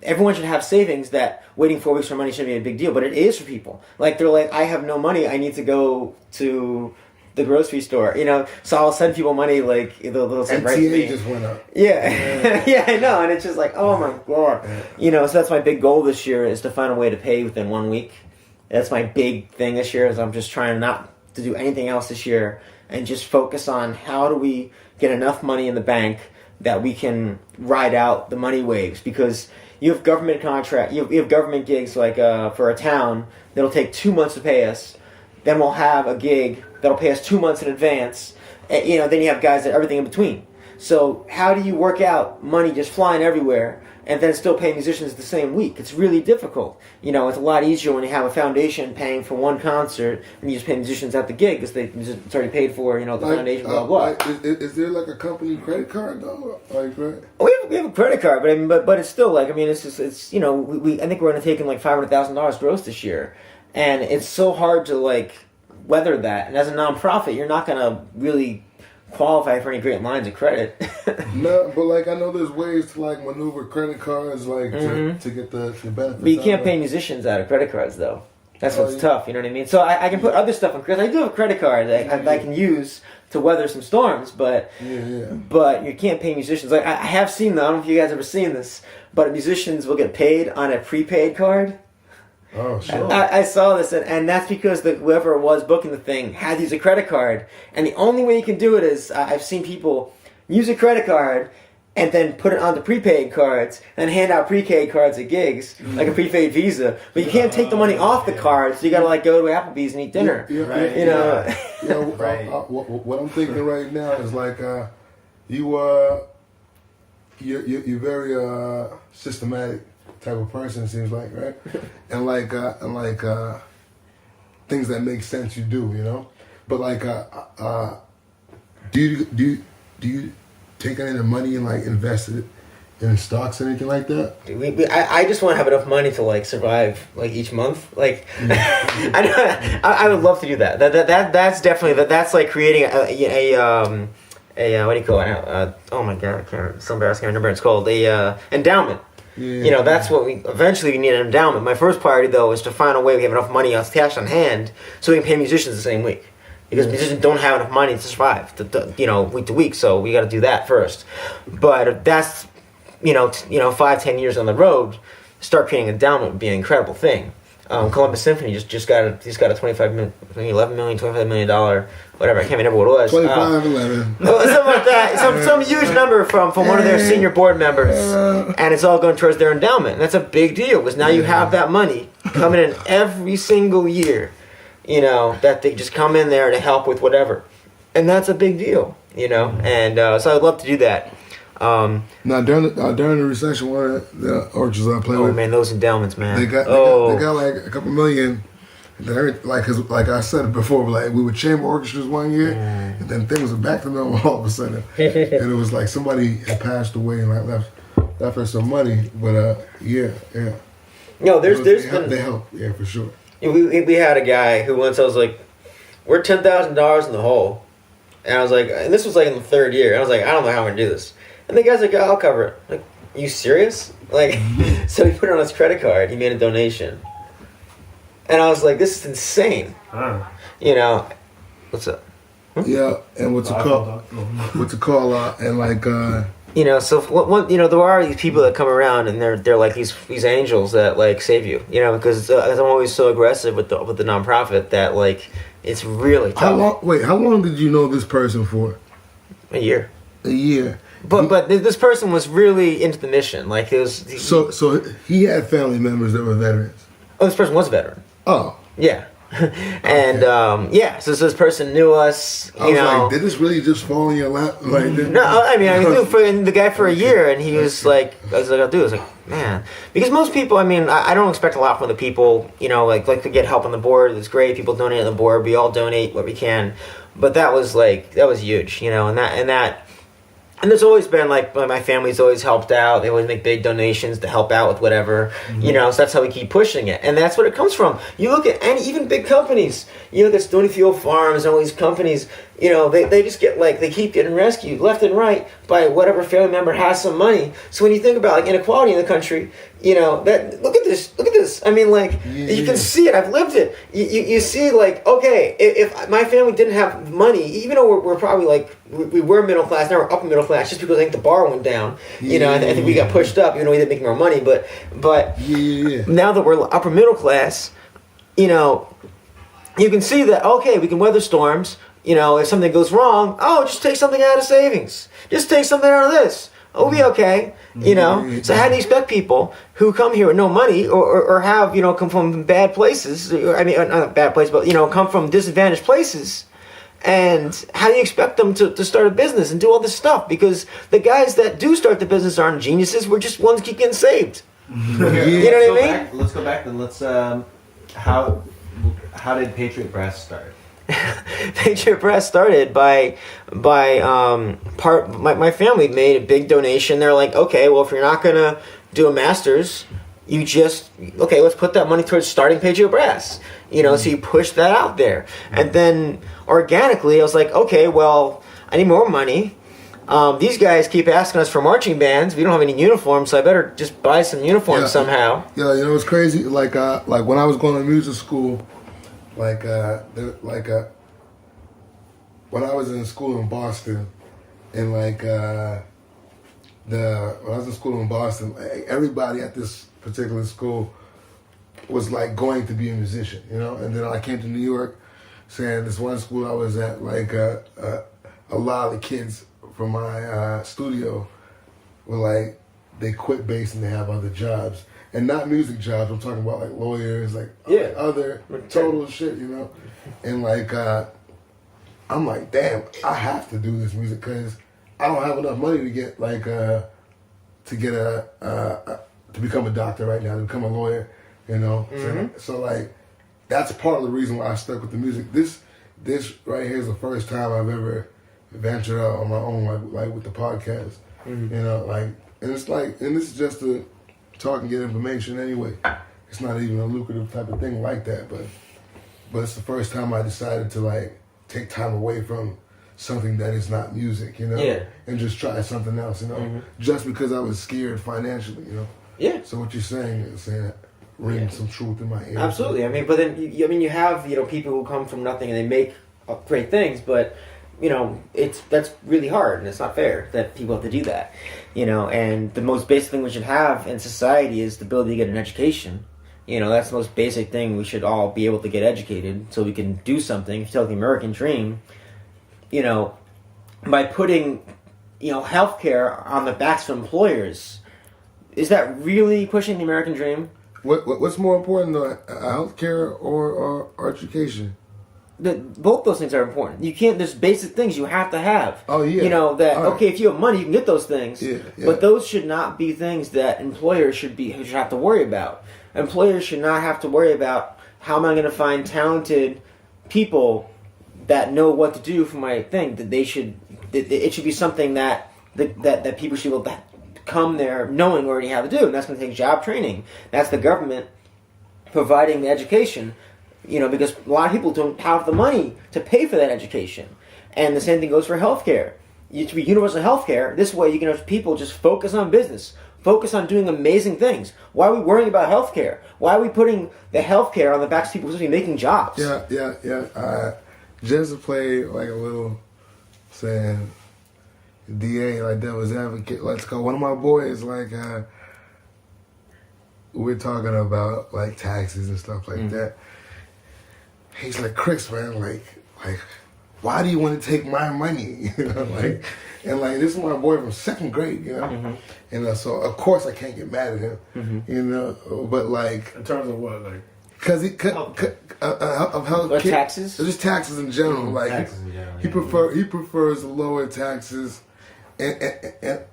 everyone should have savings that waiting 4 weeks for money shouldn't be a big deal, but it is for people. Like they're like, I have no money, I need to go to the grocery store, you know. So I'll send people money, like they'll send right to me. just went up. Yeah, yeah, I know, and it's just like, oh my god, you know. So that's my big goal this year, is to find a way to pay within 1 week. That's my big thing this year. Is I'm just trying not to do anything else this year and just focus on how do we get enough money in the bank that we can ride out the money waves, because you have government contract, you have government gigs like for a town that'll take 2 months to pay us. Then we'll have a gig that'll pay us 2 months in advance. And, you know, then you have guys that everything in between. So how do you work out money just flying everywhere and then still pay musicians the same week? It's really difficult. You know, it's a lot easier when you have a foundation paying for one concert and you just pay musicians at the gig because it's already paid for, you know, the foundation, blah, blah. Like, is there like a company credit card though? Like, right? We have a credit card, but I mean, but it's still like, I mean, it's you know, we I think we're going to take in like $500,000 gross this year. And it's so hard to like weather that. And as a nonprofit, you're not going to really qualify for any great lines of credit. No, but like I know there's ways to like maneuver credit cards like to get the benefits. But you can't pay musicians out of credit cards though. That's what's tough, you know what I mean? So I can put other stuff on credit. I do have a credit card that I can use to weather some storms, but but you can't pay musicians. Like I have seen though, I don't know if you guys ever seen this, but musicians will get paid on a prepaid card. Oh, sure. I saw this, and that's because whoever was booking the thing had to use a credit card. And the only way you can do it is, I've seen people use a credit card and then put it onto prepaid cards and hand out prepaid cards at gigs, like a prepaid Visa. But you can't take the money off the card, so you gotta like go to Applebee's and eat dinner. Right. You know? Right. What I'm thinking right now is like you're very systematic type of person, it seems like, right? and like things that make sense you do, you know. But like do you take any of the money and like invest it in stocks or anything like that? I just want to have enough money to like survive like each month. Like I would love to do that. That's definitely that's like creating a what do you call it? Oh my god, I can't. It's so embarrassing. I remember it's called a endowment. Yeah. You know, that's what we need an endowment. My first priority though is to find a way we have enough money on cash on hand so we can pay musicians the same week. Because musicians don't have enough money to survive, you know, week to week. So we got to do that first. But if that's, you know, 5-10 years on the road, start creating an endowment would be an incredible thing. Columbus Symphony just got a $25 million, whatever. I can't remember what it was. 11. Something like that. Some huge number from one of their senior board members, and it's all going towards their endowment. And that's a big deal because now you have that money coming in every single year. You know, that they just come in there to help with whatever, and that's a big deal. You know, and so I'd love to do that. Now during the recession, one of the orchestras I play with, oh man, those endowments, man. They got like a couple million. Like, cause like I said before, like we were chamber orchestras one year, and then things were back to normal all of a sudden, and it was like somebody had passed away and like left her some money. But yeah. No, they help, yeah, for sure. We had a guy who once I was like, we're $10,000 in the hole, and I was like, and this was like in the third year, and I was like, I don't know how I'm gonna do this. And the guy's like, I'll cover it. Like, you serious? Like, so he put it on his credit card. He made a donation. And I was like, this is insane. You know, what's up? Yeah, and what's it called? And like, you know, so you know, there are these people that come around and they're like these angels that like save you. You know, because I'm always so aggressive with the nonprofit that like it's really tough. How long did you know this person for? A year. A year. But this person was really into the mission. Like, it was... So he had family members that were veterans? Oh, this person was a veteran. Oh. Yeah. And so this person knew us. I was like, did this really just fall in your lap? Like, no, I knew the guy for a year, and he was like, I was like, man, because most people, I don't expect a lot from the people, like to get help on the board. It's great, people donate on the board. We all donate what we can, but that was huge, and there's always been, like, my family's always helped out. They always make big donations to help out with whatever, so that's how we keep pushing it. And that's what it comes from. You look at even big companies, there's Stony Field Farms and all these companies, they just get, like, they keep getting rescued left and right by whatever family member has some money. So when you think about, like, inequality in the country, that look at this. You can see it. I've lived it. You see, like, okay, if my family didn't have money, even though we're probably, like, we were middle class, now we're upper middle class, just because I think the bar went down. I think we got pushed up, we didn't make more money, but now that we're upper middle class, you can see that, okay, we can weather storms. If something goes wrong, just take something out of savings. Just take something out of this. We'll be okay. So how do you expect people who come here with no money or have, come from bad places, not bad places, but, come from disadvantaged places, and how do you expect them to start a business and do all this stuff? Because the guys that do start the business aren't geniuses. We're just ones keep getting saved. You know what I mean? Let's go back then. How did Patriot Brass start? Patriot Brass started by my family made a big donation. They're like, okay, well, if you're not gonna do a master's, let's put that money towards starting Patriot Brass. So you push that out there, and then organically, I was like, okay, well, I need more money. These guys keep asking us for marching bands. We don't have any uniforms, so I better just buy some uniforms somehow. Yeah, it's crazy. Like when I was going to music school, when I was in school in Boston, and when I was in school in Boston, everybody at this particular school was like going to be a musician, And then I came to New York, saying this one school I was at, a lot of the kids from my studio were like, they quit bass and they have other jobs. And not music jobs, I'm talking about like lawyers, other total shit, And I'm like, damn, I have to do this music because I don't have enough money to get to become a doctor right now, to become a lawyer, So that's part of the reason why I stuck with the music. This right here is the first time I've ever ventured out on my own, like with the podcast, and it's and this is just to talk and get information anyway. It's not even a lucrative type of thing like that, but it's the first time I decided to take time away from something that is not music, and just try something else, just because I was scared financially, Yeah. So what you're saying is ring some truth in my ear. Absolutely. But then you have people who come from nothing and they make great things, but that's really hard, and it's not fair that people have to do that. And the most basic thing we should have in society is the ability to get an education. That's the most basic thing. We should all be able to get educated so we can do something. If you tell the American dream, by putting, healthcare on the backs of employers, is that really pushing the American dream? What's more important, though, healthcare or education? Both those things are important. You can't. There's basic things you have to have. Oh yeah. Okay, if you have money, you can get those things. Yeah. But those should not be things that employers should have to worry about. Employers should not have to worry about how am I going to find talented people that know what to do for my thing. That it should be something that people should be able to come there knowing already how to do, and that's going to take job training. That's the government providing the education. Because a lot of people don't have the money to pay for that education. And the same thing goes for healthcare. It should be universal healthcare. This way you can have people just focus on business, focus on doing amazing things. Why are we worrying about healthcare? Why are we putting the healthcare on the backs of people who are supposed to be making jobs? Yeah. Just to play like a little, saying, DA, like devil's advocate, let's go. One of my boys, we're talking about like taxes and stuff like that. He's like, Chris, man, like, why do you want to take my money? And like, this is my boy from second grade, you know? And so, of course, I can't get mad at him, you know? But like... In terms of what? Like... Because of how... taxes? Just taxes in general. Like, Taxes in general, he prefers the lower taxes. And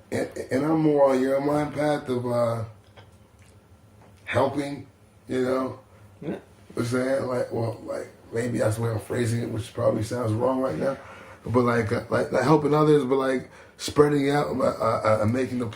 I'm more on your mind path of helping, you know? Yeah. What's that? Like, maybe that's the way I'm phrasing it, which probably sounds wrong right now. But like helping others, but like spreading out and making the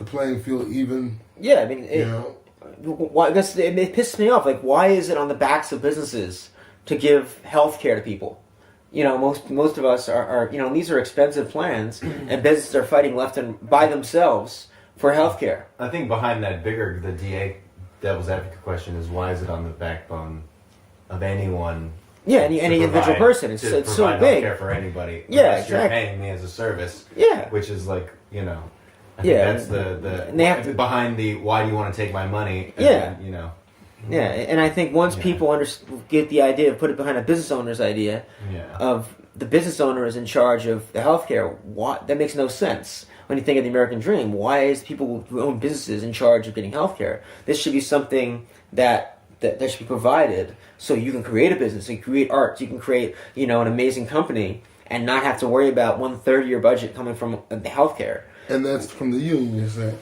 playing field even. Yeah, I mean, you know? Why? It pisses me off. Like, why is it on the backs of businesses to give health care to people? You know, most of us are, you know, these are expensive plans, and businesses are fighting left and by themselves for health care. I think behind that the DA devil's advocate question is, why is it on the backbone of anyone? Yeah, any individual person. It's so big. Healthcare for anybody. Yeah, exactly. You're paying me as a service. Yeah, which is like, you know, I think that's and they have to, behind the why do you want to take my money? And yeah, then, you know. Yeah, and I think once people get the idea, put it behind a business owner's idea of the business owner is in charge of the healthcare, that makes no sense. When you think of the American dream, why is people who own businesses in charge of getting healthcare? This should be something that should be provided, so you can create a business, you can create art, you can create, you know, an amazing company, and not have to worry about 1/3 of your budget coming from the healthcare. And that's from the union, you said.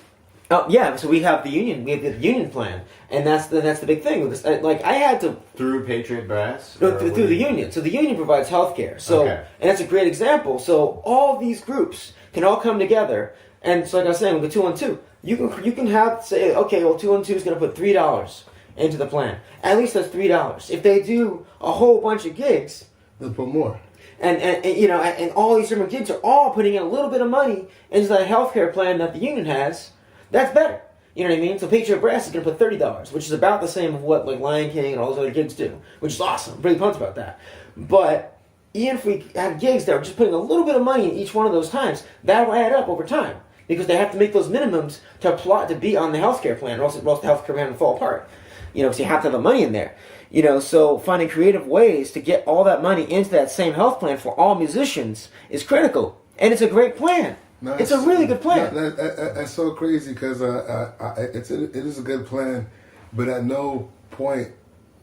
Oh yeah, so we have the union plan, and that's the big thing. Like, I had to through Patriot Brass, through the union. So the union provides health care. So and that's a great example. So all these groups can all come together, and so like I was saying, with the 212, you can have say, okay, well, 212 is going to put $3 into the plan. At least that's $3. If they do a whole bunch of gigs, they'll put more. And you know, and all these different gigs are all putting in a little bit of money into that healthcare plan that the union has. That's better. You know what I mean? So Patriot Brass is going to put $30, which is about the same of what like Lion King and all those other gigs do, which is awesome. I'm really pumped about that. But even if we had gigs that were just putting a little bit of money in each one of those times, that will add up over time because they have to make those minimums to be on the healthcare plan, or else the healthcare plan will fall apart. You know, because you have to have the money in there. You know, so finding creative ways to get all that money into that same health plan for all musicians is critical, and it's a great plan. No, it's a really good plan. No, that's so crazy because it is a good plan, but at no point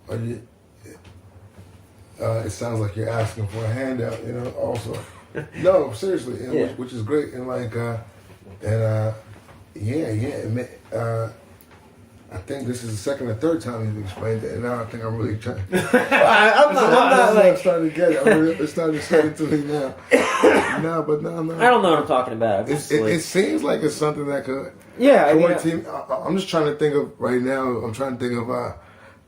it sounds like you're asking for a handout. You know, also, no, seriously, and which is great, and like, I think this is the second or third time you've explained it, and now I think I'm really trying. I'm starting to get it. It's starting to sink into me now. No. I don't know what I'm talking about. It seems like it's something that could. Yeah, I'm just trying to think of right now. I'm trying to think of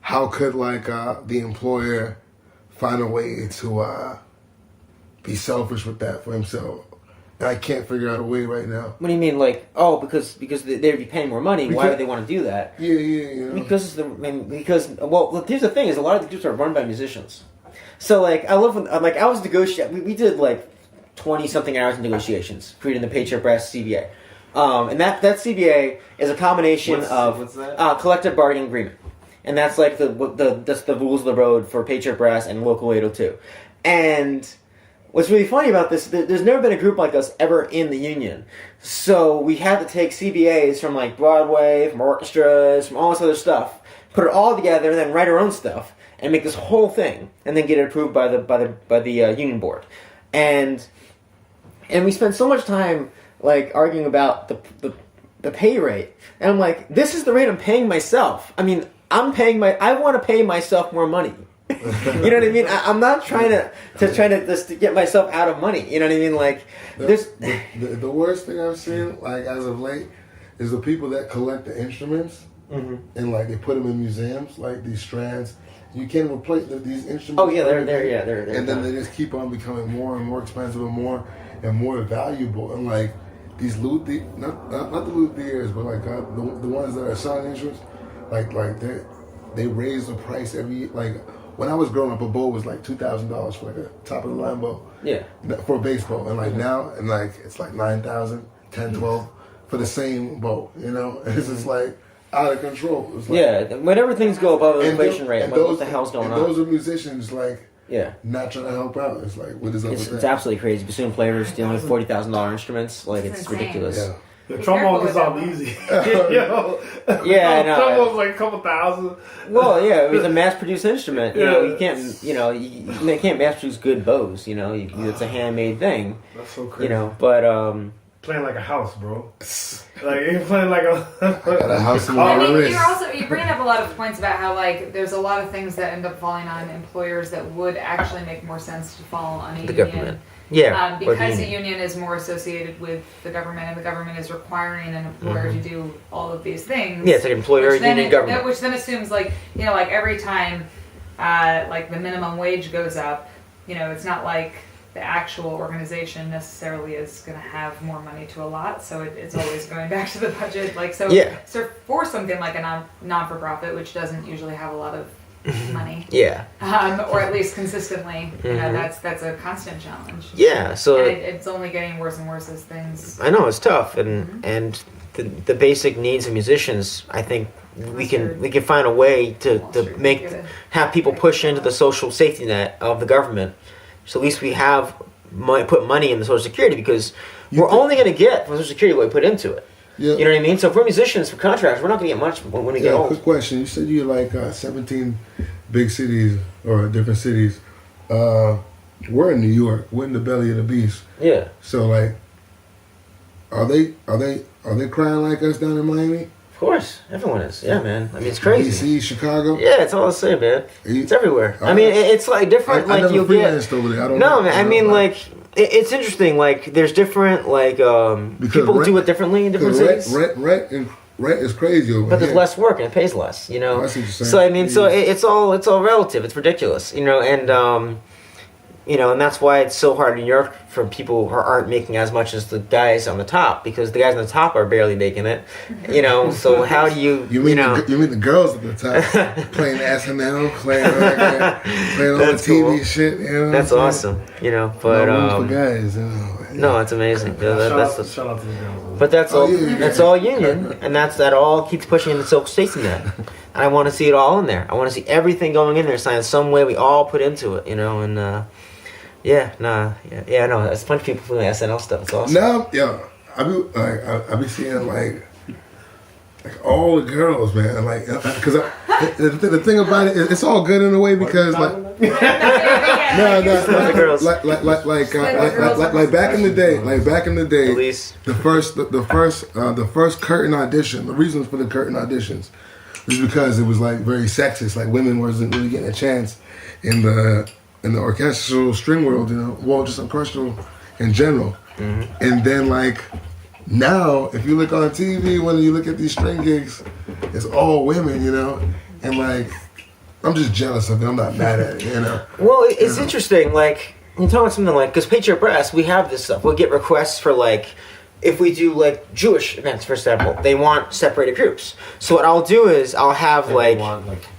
how could like the employer find a way to be selfish with that for himself. And I can't figure out a way right now. What do you mean, like, because they'd be paying more money? Why would they want to do that? Yeah. You know. Because look, here's the thing: is a lot of the groups are run by musicians. So like, I love when I was negotiating. We did like 20-something hours of negotiations, creating the Patriot Brass CBA, and that CBA is a combination of collective bargaining agreement, and that's like that's the rules of the road for Patriot Brass and Local 802, and. What's really funny about this, there's never been a group like us ever in the union. So we had to take CBAs from like Broadway, from orchestras, from all this other stuff, put it all together, and then write our own stuff, and make this whole thing, and then get it approved by the union board. And we spent so much time like arguing about the pay rate. And I'm like, this is the rate I'm paying myself. I mean, I want to pay myself more money. You know what I mean? I'm not trying to just to get myself out of money. You know what I mean? Like the worst thing I've seen, like as of late, is the people that collect the instruments and like they put them in museums, like these strands. You can't replace these instruments. Oh yeah, they're there. And then they just keep on becoming more and more expensive and more valuable. And like these not the luthiers, but like the ones that are selling instruments, like they raise the price every like. When I was growing up, a bow was like $2,000 for like a top of the line bow. Yeah. For a bass bow, and like now, and like it's like $9,000, $10,000, $12,000 for the same bow. You know, and it's just like out of control. It's like, whenever things go above the inflation rate, what the hell's going on? Those are musicians like Yeah. not trying to help out. It's like, what is up with It's that? absolutely crazy. Bassoon players dealing with $40,000 instruments, like It's it's insane. ridiculous. Yeah. The Be trombone careful gets with off that. easy. Yeah, I know. Trombone's like a couple thousand. Well, yeah, it was a mass-produced instrument. You know, Yeah. you can't, they can't mass-produce good bows. It's a handmade thing. That's so crazy. But Playing like a house, bro. Like you're playing like a. Got a house in I my mean, wrist. you bring up a lot of points about how like there's a lot of things that end up falling on employers that would actually make more sense to fall on a the union. government, yeah, or Because the the union is more associated with the government, and the government is requiring an employer to do all of these things. Yeah, it's like employer, which then union, government. Which then assumes like like every time, like the minimum wage goes up, it's not like the actual organization necessarily is going to have more money to allot, so it's always going back to the budget. Like so, Yeah. so for something like a non-for-profit, which doesn't usually have a lot of money, Yeah, or at least consistently, that's a constant challenge. yeah. So And it's only getting worse and worse as things. I know it's tough, and the basic needs of musicians, I think we can find a way to have people push into the social safety net of the government. So at least we have put money in the Social Security, because we're only going to get from Social Security what we put into it. Yeah. You know what I mean? So for musicians, for contractors, we're not going to get much when we get old. Quick question. You said you like 17 big cities or different cities. We're in New York. We're in the belly of the beast. Yeah. So like, are they crying like us down in Miami? Of course, everyone is. Yeah, man. I mean, it's crazy. DC, Chicago. Yeah, it's all the same, man. It's everywhere. I Alright. mean, it's like different. I Like never you'll get. freelanced over there. I don't No, know. man. I mean, like it's interesting. Like there's different like people do it differently in different cities. Rent is crazy over But here. there's less work and it pays less, I see what you're saying. So I mean, it's all relative. It's ridiculous, and that's why it's so hard in New York for people who aren't making as much as the guys on the top, because the guys on the top are barely making it, So how do you mean the girls at the top playing SNL, playing all the That's TV cool. shit? That's awesome, But no room for guys. no, it's amazing. Shout out to the girls. But that's Oh, all. yeah. That's all union, and that all keeps pushing in the social safety net. And I want to see it all in there. I want to see everything going in there, signed some way we all put into it, And no. There's a bunch of people doing SNL stuff. It's awesome. Now, I be seeing like all the girls, man. Like, because the thing about it, it's all good in a way because like. No, the girls. like back in the day, At least. the first curtain audition. The reasons for the curtain auditions was because it was like very sexist. Like women wasn't really getting a chance in the orchestral string world, well, just orchestral in general. Mm-hmm. And then like now, if you look on TV, when you look at these string gigs, it's all women, and like. I'm just jealous of it. I'm not mad at it, Well, it's interesting. Like you're talking about something like, because Patriot Brass, we have this stuff. We'll get requests for like, if we do like Jewish events, for example, they want separated groups. So what I'll do is I'll have they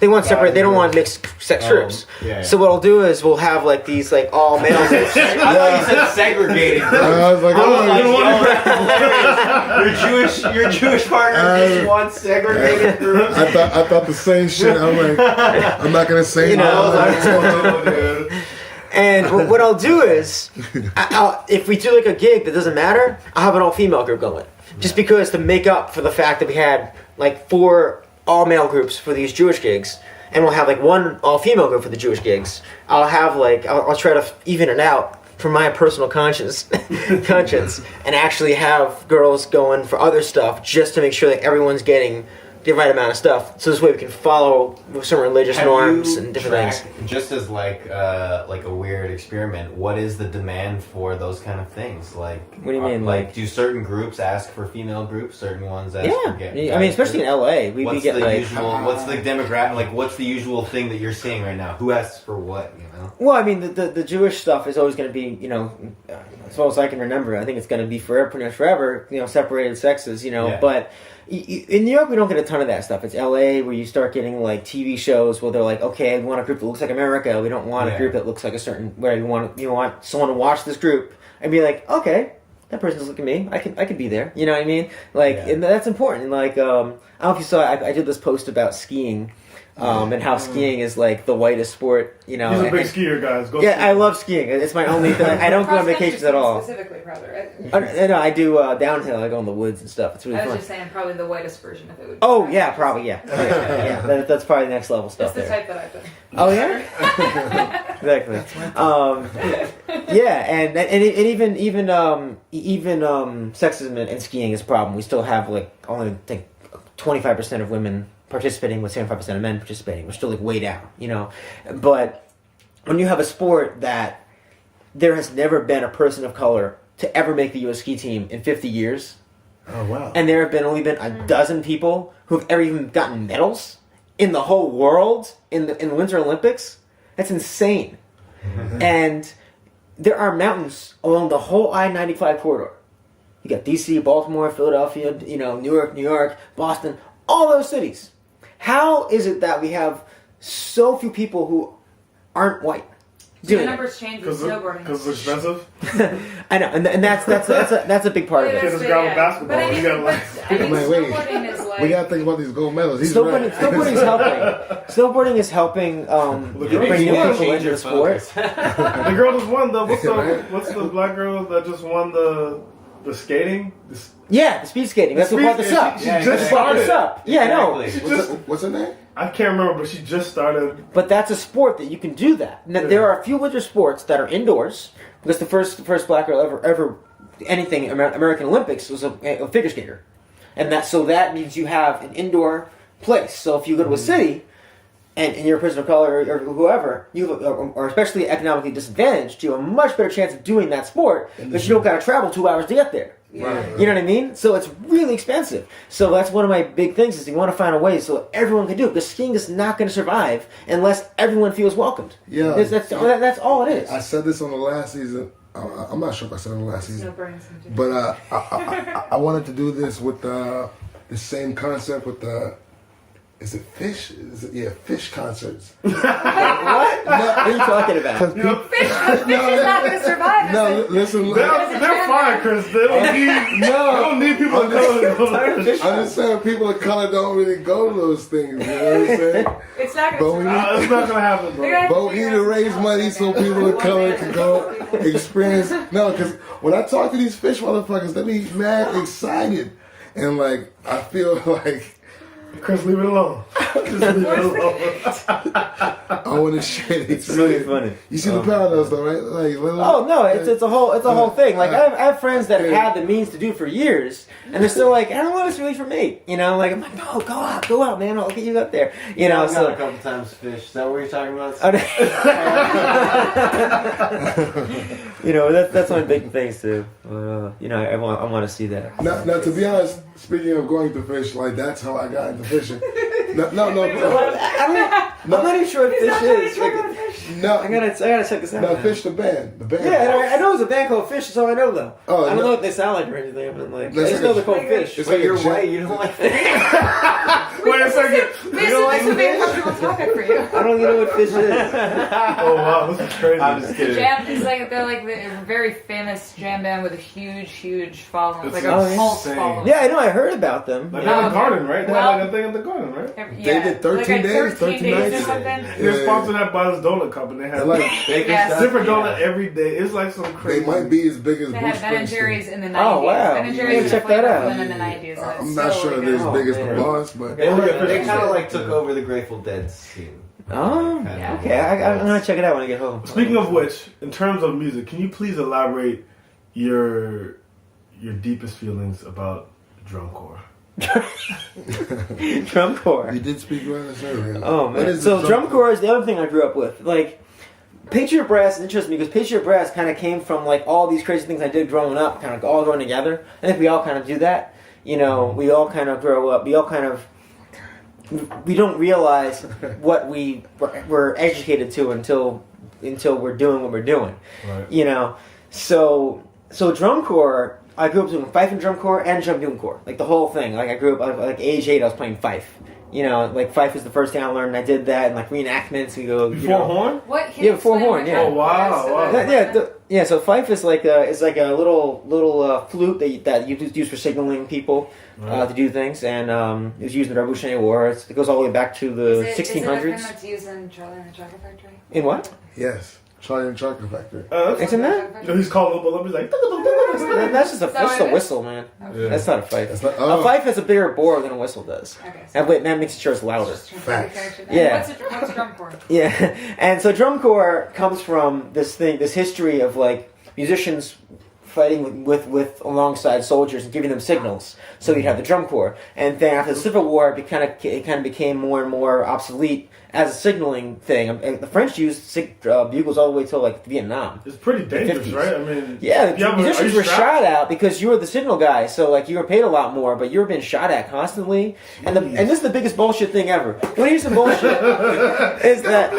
want separate. They don't want mixed sex groups. Yeah. So what I'll do is we'll have like these like all male groups. I thought you said segregated. I was like, Your Jewish partner just wants segregated groups. I thought the same shit. I'm like, I'm not gonna say no. And what I'll do is, if we do like a gig that doesn't matter, I'll have an all-female group going. Just because to make up for the fact that we had like 4 all-male groups for these Jewish gigs, and we'll have like 1 all-female group for the Jewish gigs. I'll have like, I'll try to even it out for my personal conscience, and actually have girls going for other stuff just to make sure that everyone's getting the right amount of stuff, so this way we can follow some religious norms and different things. Just as like a weird experiment, what is the demand for those kind of things? Like, what do you mean? Like, do certain groups ask for female groups? Certain ones ask for gay? I mean, especially in LA, we get like. What's the demographic? Like, what's the usual thing that you're seeing right now? Who asks for what? Well, I mean, the Jewish stuff is always going to be, as far as I can remember, I think it's going to be pretty much forever, separated sexes, but. In New York, we don't get a ton of that stuff. It's LA where you start getting like TV shows where they're like, okay, we want a group that looks like America. We don't want a group that looks like a certain. Where you want someone to watch this group and be like, okay, that person's looking at me. I could be there. You know what I mean? Like, and that's important. And like, I don't know if you saw. I did this post about skiing. and how skiing is like the whitest sport. You know, He's a big and- skier, guys. Go yeah, ski. I love skiing. It's my only thing. I don't go on vacations at all. Specifically, probably, right? No, I do downhill. I go in the woods and stuff. It's really I was fun. just saying, probably the whitest version of it would be. Oh yeah, probably yeah. That's probably the next level stuff That's the there. type that I've been. Oh yeah, exactly. Yeah, and even sexism and skiing is a problem. We still have like only I think 25% of women participating with 75% of men participating. We're still like way down, you know. But when you have a sport that there has never been a person of color to ever make the U.S. ski team in 50 years, Oh wow. and there have only been a dozen people who've ever even gotten medals in the whole world in the Winter Olympics. That's insane. And there are mountains along the whole I-95 corridor. You got D.C., Baltimore, Philadelphia, you know, New York, Boston, all those cities. How is it that we have so few people who aren't white The doing it? numbers change with snowboarding. Because it's expensive. I know, and that's a big part of Yeah, it. Kids that's grab a yeah. basketball, But I you mean, gotta, like- I mean, I'm like, wait. snowboarding is like. We gotta think about these gold medals. He's Snowboarding, right. snowboarding's helping. Snowboarding is helping bring new Yeah, people change into your the sport. The girl just won the what's the black girl that just won the skating? Yeah, the speed skating. That's what brought this up. She Yeah, just That's what brought this started. up. Yeah, I know. Exactly. She just What's her name? I can't remember, but she just started. But that's a sport that you can do that. Now, there are a few winter sports that are indoors because the first black girl ever anything American Olympics was a figure skater, and that means you have an indoor place. So if you go to a city and you're a person of color or whoever, or especially economically disadvantaged, you have a much better chance of doing that sport because you don't got to travel 2 hours to get there. Yeah. You know what I mean? So it's really expensive. So that's one of my big things is you want to find a way so everyone can do it because skiing is not going to survive unless everyone feels welcomed. Yeah. That's all it is. I said this on the last season. I'm not sure if I said it on the last season. Snowboarding seems to- But I wanted to do this with the same concept with the. Is it fish? Fish concerts. What? What are you talking about? Fish is not going to survive. No, is it? listen. They're fine, Chris. They don't need. They don't need people of color to go to the I understand people of color don't really go to those things. You know what I'm saying? It's not But going we to survive. It's not gonna happen, They're bro. gonna have But we need to raise money so people of color can go experience. No, because when I talk to these fish motherfuckers, they be mad excited, and like I feel like Chris, leave it alone. Just leave it alone. I want to share it. It's really funny. You see the parallels though, right? Like, little, Oh no, it's a whole thing. Like I have friends that have had the means to do it for years, and they're still like, I don't know if it's really for me. You know, like I'm like, no, go out, man. I'll get you up there. You know, I've so got a couple times fish. Is that what you're talking about? you know, that's one of the big things too. You know, I want to see that. Now, to be honest, speaking of going to fish, like that's how I got into fishing. No. I'm not even sure what fish is. Like, No, I gotta check this out. no, Fish the band. The band. Yeah, I know it's a band called Fish. That's all I know though. Oh, I don't no. know what they sound like or anything. I'm like, I That's just like know a- they're called Fish. It's But like you're a jet. white. You don't like fish. Wait a second. This would be a comfortable topic for you. I don't even know what Fish is. Oh wow, this is crazy. I'm just kidding. Jam is like they're like the very famous jam band with a huge following, It's like oh, a cult insane. following. Yeah, I know. I heard about them. Like in the garden, right? They Well- had like a thing at the garden, right? Yeah, did 13 like days, 13 days nights. or something. They're sponsored that by this donut company. They They're had like Baker's Yes. stuff. different donut every day. It's like some they crazy. might be as big as They Bruce had Ben and Jerry's Springsteen. in the 90s. Oh, wow. Ben and You Jerry's gotta was check a flavor that of out. them in the 90s. and I'm it's not so sure good. they're as Oh, big as man. the boss, but They Yeah. kind of like took over the Grateful Dead scene. Oh, Yeah. okay. I'm gonna check it out when I get home. Speaking of which, in terms of music, can you please elaborate your deepest feelings about drumcore? drum corps. you did speak about this earlier. Oh What man! is So the drum corps is the other thing I grew up with. Like Patriot Brass interests me because Patriot Brass kind of came from like all these crazy things I did growing up, kind of all going together. I think we all kind of do that. You know, we all kind of grow up. We all kind of we don't realize what we were educated to until we're doing what we're doing. Right. You know, so so drum corps, I grew up doing fife and drum corps and drum doom corps, like the whole thing. Like I grew up like age 8, I was playing fife. You know, like fife was the first thing I learned. And I did that, and like reenactments. We go before horn. What? Can Yeah, you before explain horn, what yeah. kind of Oh, wow, chords wow. that are- Yeah. So fife is like a little flute that you just use for signaling people to do things, and it was used in the Revolutionary War. It goes all the way back to the Is it the 1600s. thing that's used in Charlie and the Chocolate Factory? In what? Yes, Charlie and the Chocolate Factory. It's in that? You know, he's called up. He's like. That's just a Is that what it is? whistle, man. Yeah. That's not a fife. That's not- A oh. fife has a bigger bore than a whistle does. Okay. And wait, that makes it sure it's louder. Facts. Yeah. What's a drum corps? Yeah, and so drum corps comes from this history of like musicians fighting with alongside soldiers and giving them signals. So you'd have the drum corps, and then after the Civil War, it kind of became more and more obsolete as a signaling thing. And the French used bugles all the way till like Vietnam. It's pretty dangerous, 50s. right? I mean, Yeah, the but musicians are you were strapped? shot at because you were the signal guy. So like you were paid a lot more, but you were being shot at constantly. And this is the biggest bullshit thing ever. When here's some bullshit is that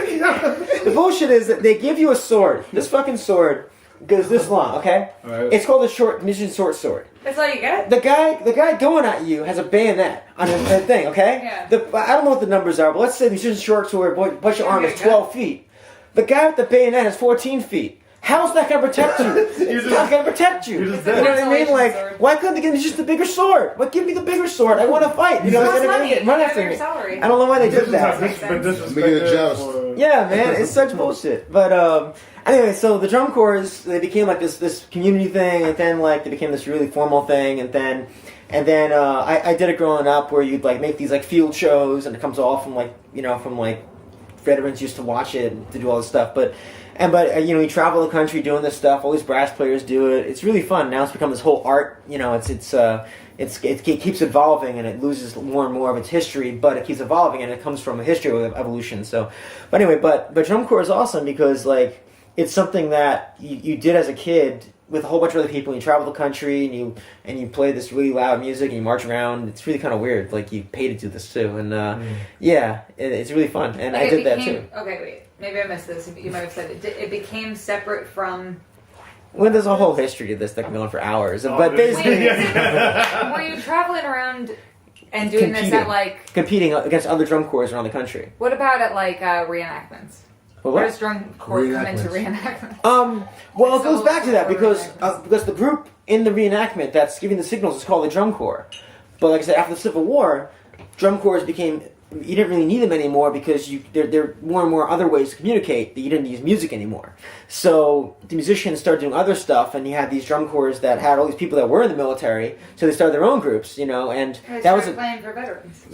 the bullshit is that they give you a sword. This fucking sword goes this long. Okay, Right. it's called a mission short sword. That's all you get? The guy going at you has a bayonet on his thing, okay? Yeah. I don't know what the numbers are, but let's say the musician's short sword, but your arm is Okay, 12 feet. The guy with the bayonet is 14 feet. How's that going to protect you? It's not going to protect you. You're just You know what I mean? consolation Like, sword. why couldn't they give me just the bigger sword? What, give me the bigger sword? I want to fight. You know Costs what I money. mean? Run You after have me. your salary. I don't know why they did This is how that. Makes been sense. Make it a disrespected. joust. for- Yeah, man, it's such bullshit. But anyway, so the drum corps, they became like this community thing, and then like they became this really formal thing, and then I did it growing up where you'd like make these like field shows, and it comes all from like veterans used to watch it and to do all this stuff, but you know, you travel the country doing this stuff. All these brass players do it. It's really fun. Now it's become this whole art. You know, it keeps evolving, and it loses more and more of its history, but it keeps evolving, and it comes from a history of evolution. So, but anyway, but drum corps is awesome because like it's something that you did as a kid with a whole bunch of other people. And you travel the country, and you play this really loud music, and you march around. It's really kind of weird. Like you pay to do this too, and it's really fun. And Like, I it did that became- too. Okay, wait. Maybe I missed this. You might have said it. It became separate from. Well, there's a whole history to this that can go on for hours. Oh, But there's- basically, Were you traveling around and doing this Competing. at like? competing against other drum corps around the country. What about at like reenactments? Well, Where what? does drum corps come into Reenactments. reenactments? Well, it So goes back to that because reenactments. the group in the reenactment that's giving the signals is called the drum corps. But like I said, after the Civil War, drum corps became. You didn't really need them anymore because there are more and more other ways to communicate that you didn't use music anymore. So the musicians started doing other stuff, and you had these drum corps that had all these people that were in the military. So they started their own groups, you know, and They that was started playing for veterans.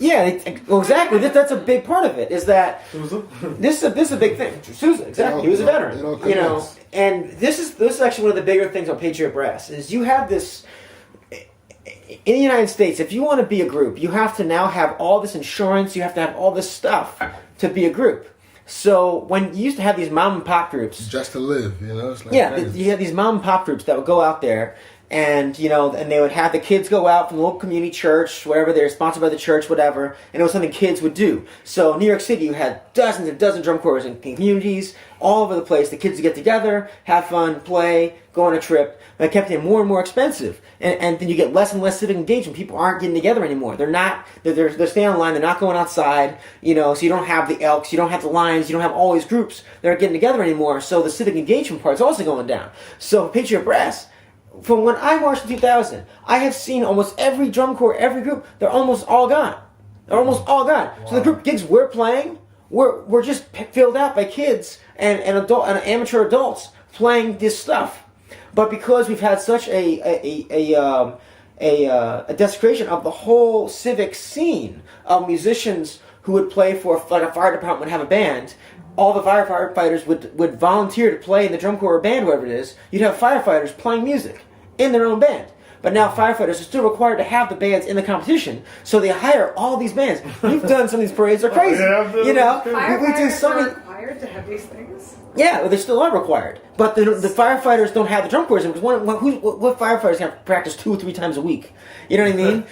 well, exactly. That's a big part of it. Is that Susan? this is a big thing. Sousa, exactly. He was a veteran. It all You know, connects. and this is actually one of the bigger things on Patriot Brass is you have this. In the United States, if you want to be a group, you have to now have all this insurance, you have to have all this stuff to be a group. So when you used to have these mom and pop groups, Just to live, you know. It's like yeah, crazy. you had these mom and pop groups that would go out there, and you know, and they would have the kids go out from the local community church, whatever they're sponsored by the church, whatever, and it was something kids would do. So in New York City, you had dozens and dozens of drum corps in communities all over the place. The kids would get together, have fun, play, go on a trip. And it kept getting more and more expensive, and then you get less and less civic engagement. People aren't getting together anymore. They're staying online. They're not going outside. You know, so you don't have the Elks, you don't have the Lions, you don't have all these groups that are getting together anymore. So the civic engagement part is also going down. So Patriot Brass. From when I marched in 2000, I have seen almost every drum corps, every group, they're almost all gone. They're almost all gone. Wow. So the group gigs we're playing, we're just filled out by kids and amateur adults playing this stuff. But because we've had such a desecration of the whole civic scene of musicians who would play for, like a fire department would have a band, all the firefighters would volunteer to play in the drum corps or band, whatever it is. You'd have firefighters playing music in their own band. But now firefighters are still required to have the bands in the competition, so they hire all these bands. We've done some of these parades; they're crazy. Yeah, you know, Firefighters we do so are many. required required to have these things? Yeah, well, they still are required. But the firefighters don't have the drum corps because what firefighters have to practice 2 or 3 times a week? You know what I mean?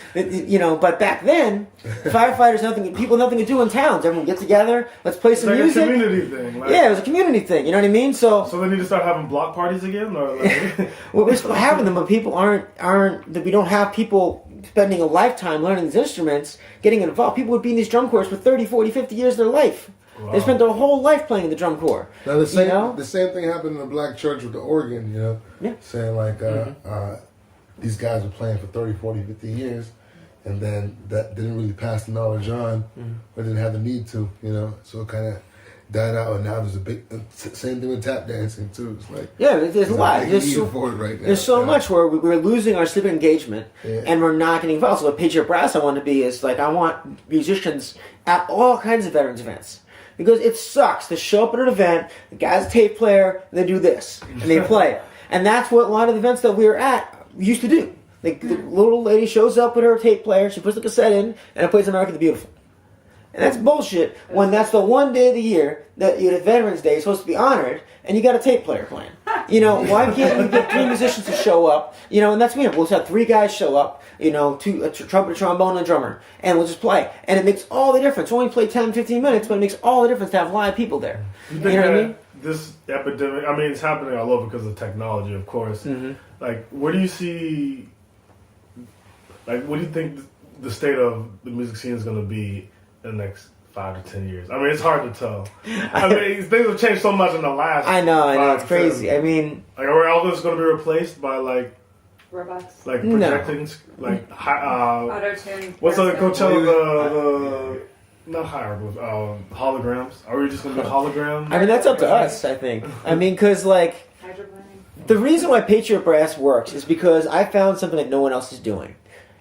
But back then, firefighters, nothing to do in towns. Everyone get together, let's play some music. It's like a community thing. Yeah, it was a community thing. You know what I mean? So they need to start having block parties again, or well, we're still having them, but people aren't. We don't have people spending a lifetime learning these instruments, getting involved. People would be in these drum corps for 30, 40, 50 years of their life. Wow. They spent their whole life playing in the drum corps. Now the same thing happened in the black church with the organ, Yeah. saying like these guys were playing for 30, 40, 50 years, and then that didn't really pass the knowledge on, or didn't have the need to, so it kind of died out, and now there's a big same thing with tap dancing too. It's like there's a lot. There's so much where we're losing our civic engagement, and we're not getting involved. So what Patriot Brass I want to be is like I want musicians at all kinds of veterans events. Because it sucks to show up at an event, the guy's a tape player, and they do this, and they play. And that's what a lot of the events that we were at used to do. Like, the little lady shows up with her tape player, she puts the cassette in, and it plays America the Beautiful. And that's bullshit when that's the one day of the year that Veterans Day is supposed to be honored, and you got a tape player playing. Why can't you get 3 musicians to show up? And that's me. We'll just have 3 guys show up, 2, a trumpet, a trombone, and a drummer, and we'll just play. And it makes all the difference. We only play 10, 15 minutes, but it makes all the difference to have live people there. You know what I mean? This epidemic, it's happening all over because of technology, of course. Mm-hmm. Like, where do you see, what do you think the state of the music scene is going to be in the next 5 to 10 years? It's hard to tell. Things have changed so much in the last. I know, it's crazy. Are all this going to be replaced by robots? Like projecting, auto-tune. What's the Coachella? Not hieroglyphs. Holograms. Are we just going to be holograms? That's up to us. I think. Because the reason why Patriot Brass works is because I found something that no one else is doing,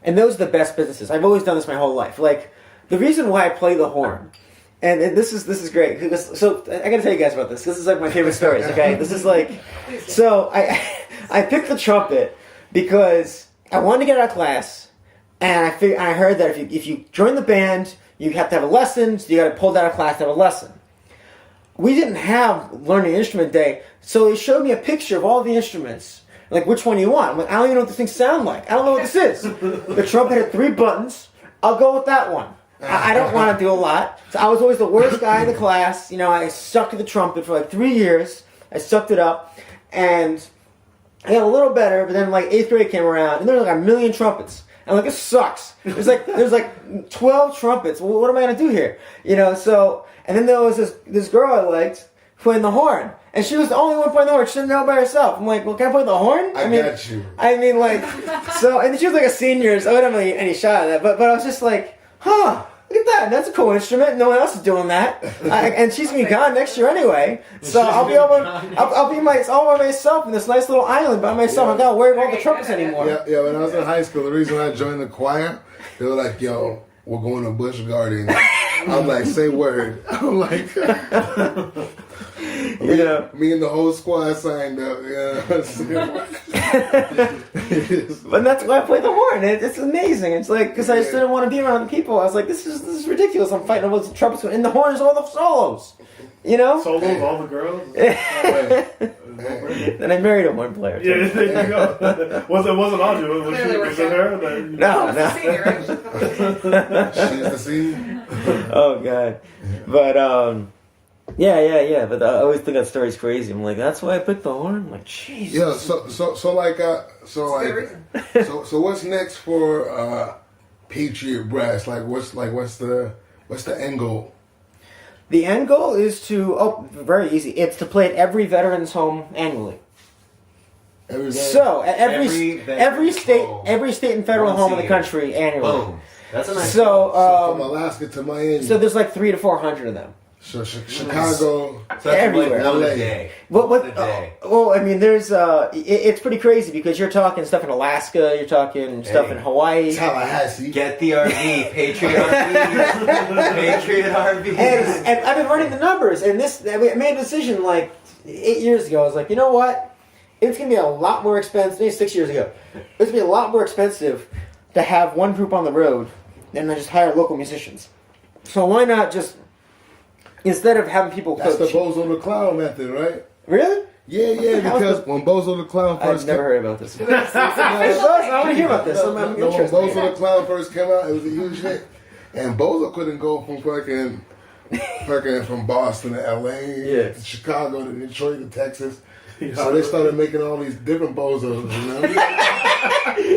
and those are the best businesses. I've always done this my whole life. The reason why I play the horn, and this is great. So I got to tell you guys about this. This is like my favorite stories. Okay, this is so I picked the trumpet because I wanted to get out of class, and I heard that if you join the band, you have to have a lesson. So you got to pull out of class to have a lesson. We didn't have learning instrument day, so he showed me a picture of all the instruments. Like, which one do you want? I'm like, I don't even know what this thing sound like. I don't know what this is. The trumpet had 3 buttons. I'll go with that one. I don't want to do a lot. So I was always the worst guy in the class. I stuck to the trumpet for 3 years. I sucked it up. And I got a little better, but then 8th grade came around, and there were 1 million trumpets. And this sucks. There's 12 trumpets. Well, what am I going to do here? And then there was this girl I liked playing the horn. And she was the only one playing the horn. She didn't know by herself. I'm like, well, can I play the horn? I got you. So, and she was a senior, so I didn't have any shot at that. But I was just like, huh, look at that. That's a cool instrument. No one else is doing that. And she's going to be gone next year anyway. So I'll be all by myself in this nice little island by myself. I don't worry about the trumpets anymore. Yeah, when I was in high school, the reason I joined the choir, they were like, yo, we're going to Busch Gardens. I'm like, say word. I'm like, me and the whole squad signed up. But that's why I play the horn. It's amazing. It's because I just didn't want to be around the people. I was like, this is ridiculous. I'm fighting over the trumpets, and the horn is all the solos. Solos, all the girls. Then I married a horn player. Yeah, there you go. It wasn't Audrey. Was it her? No. She's the senior. Oh God. But yeah. But I always think that story's crazy. I'm like, that's why I picked the horn. I'm like, jeez. Yeah. So what's next for Patriot Brass? What's the end goal? The end goal is to very easy. It's to play at every veterans home annually. So at every state and federal home in the country annually. Boom. That's a nice. So from Alaska to Miami. So there's 300 to 400 of them. So Chicago, so that's everywhere. One a day. There's it's pretty crazy because you're talking stuff in Alaska, you're talking stuff in Hawaii, Tallahassee. Get the RV, Patriot RV, Patriot RV. And I've been running the numbers, and I made a decision 8 years ago. I was like, you know what? It's gonna be a lot more expensive. Maybe 6 years ago, it's gonna be a lot more expensive to have one group on the road than to just hire local musicians. So why not just instead of having people That's the coach. Bozo the Clown method, right? Really? Yeah, because when Bozo the Clown first I've never heard about this. I want to hear about this. I'm when interested. Bozo the Clown first came out, it was a huge hit. And Bozo couldn't go from fucking from Boston to LA, to Chicago to Detroit to Texas. So they started making all these different bozos, you know?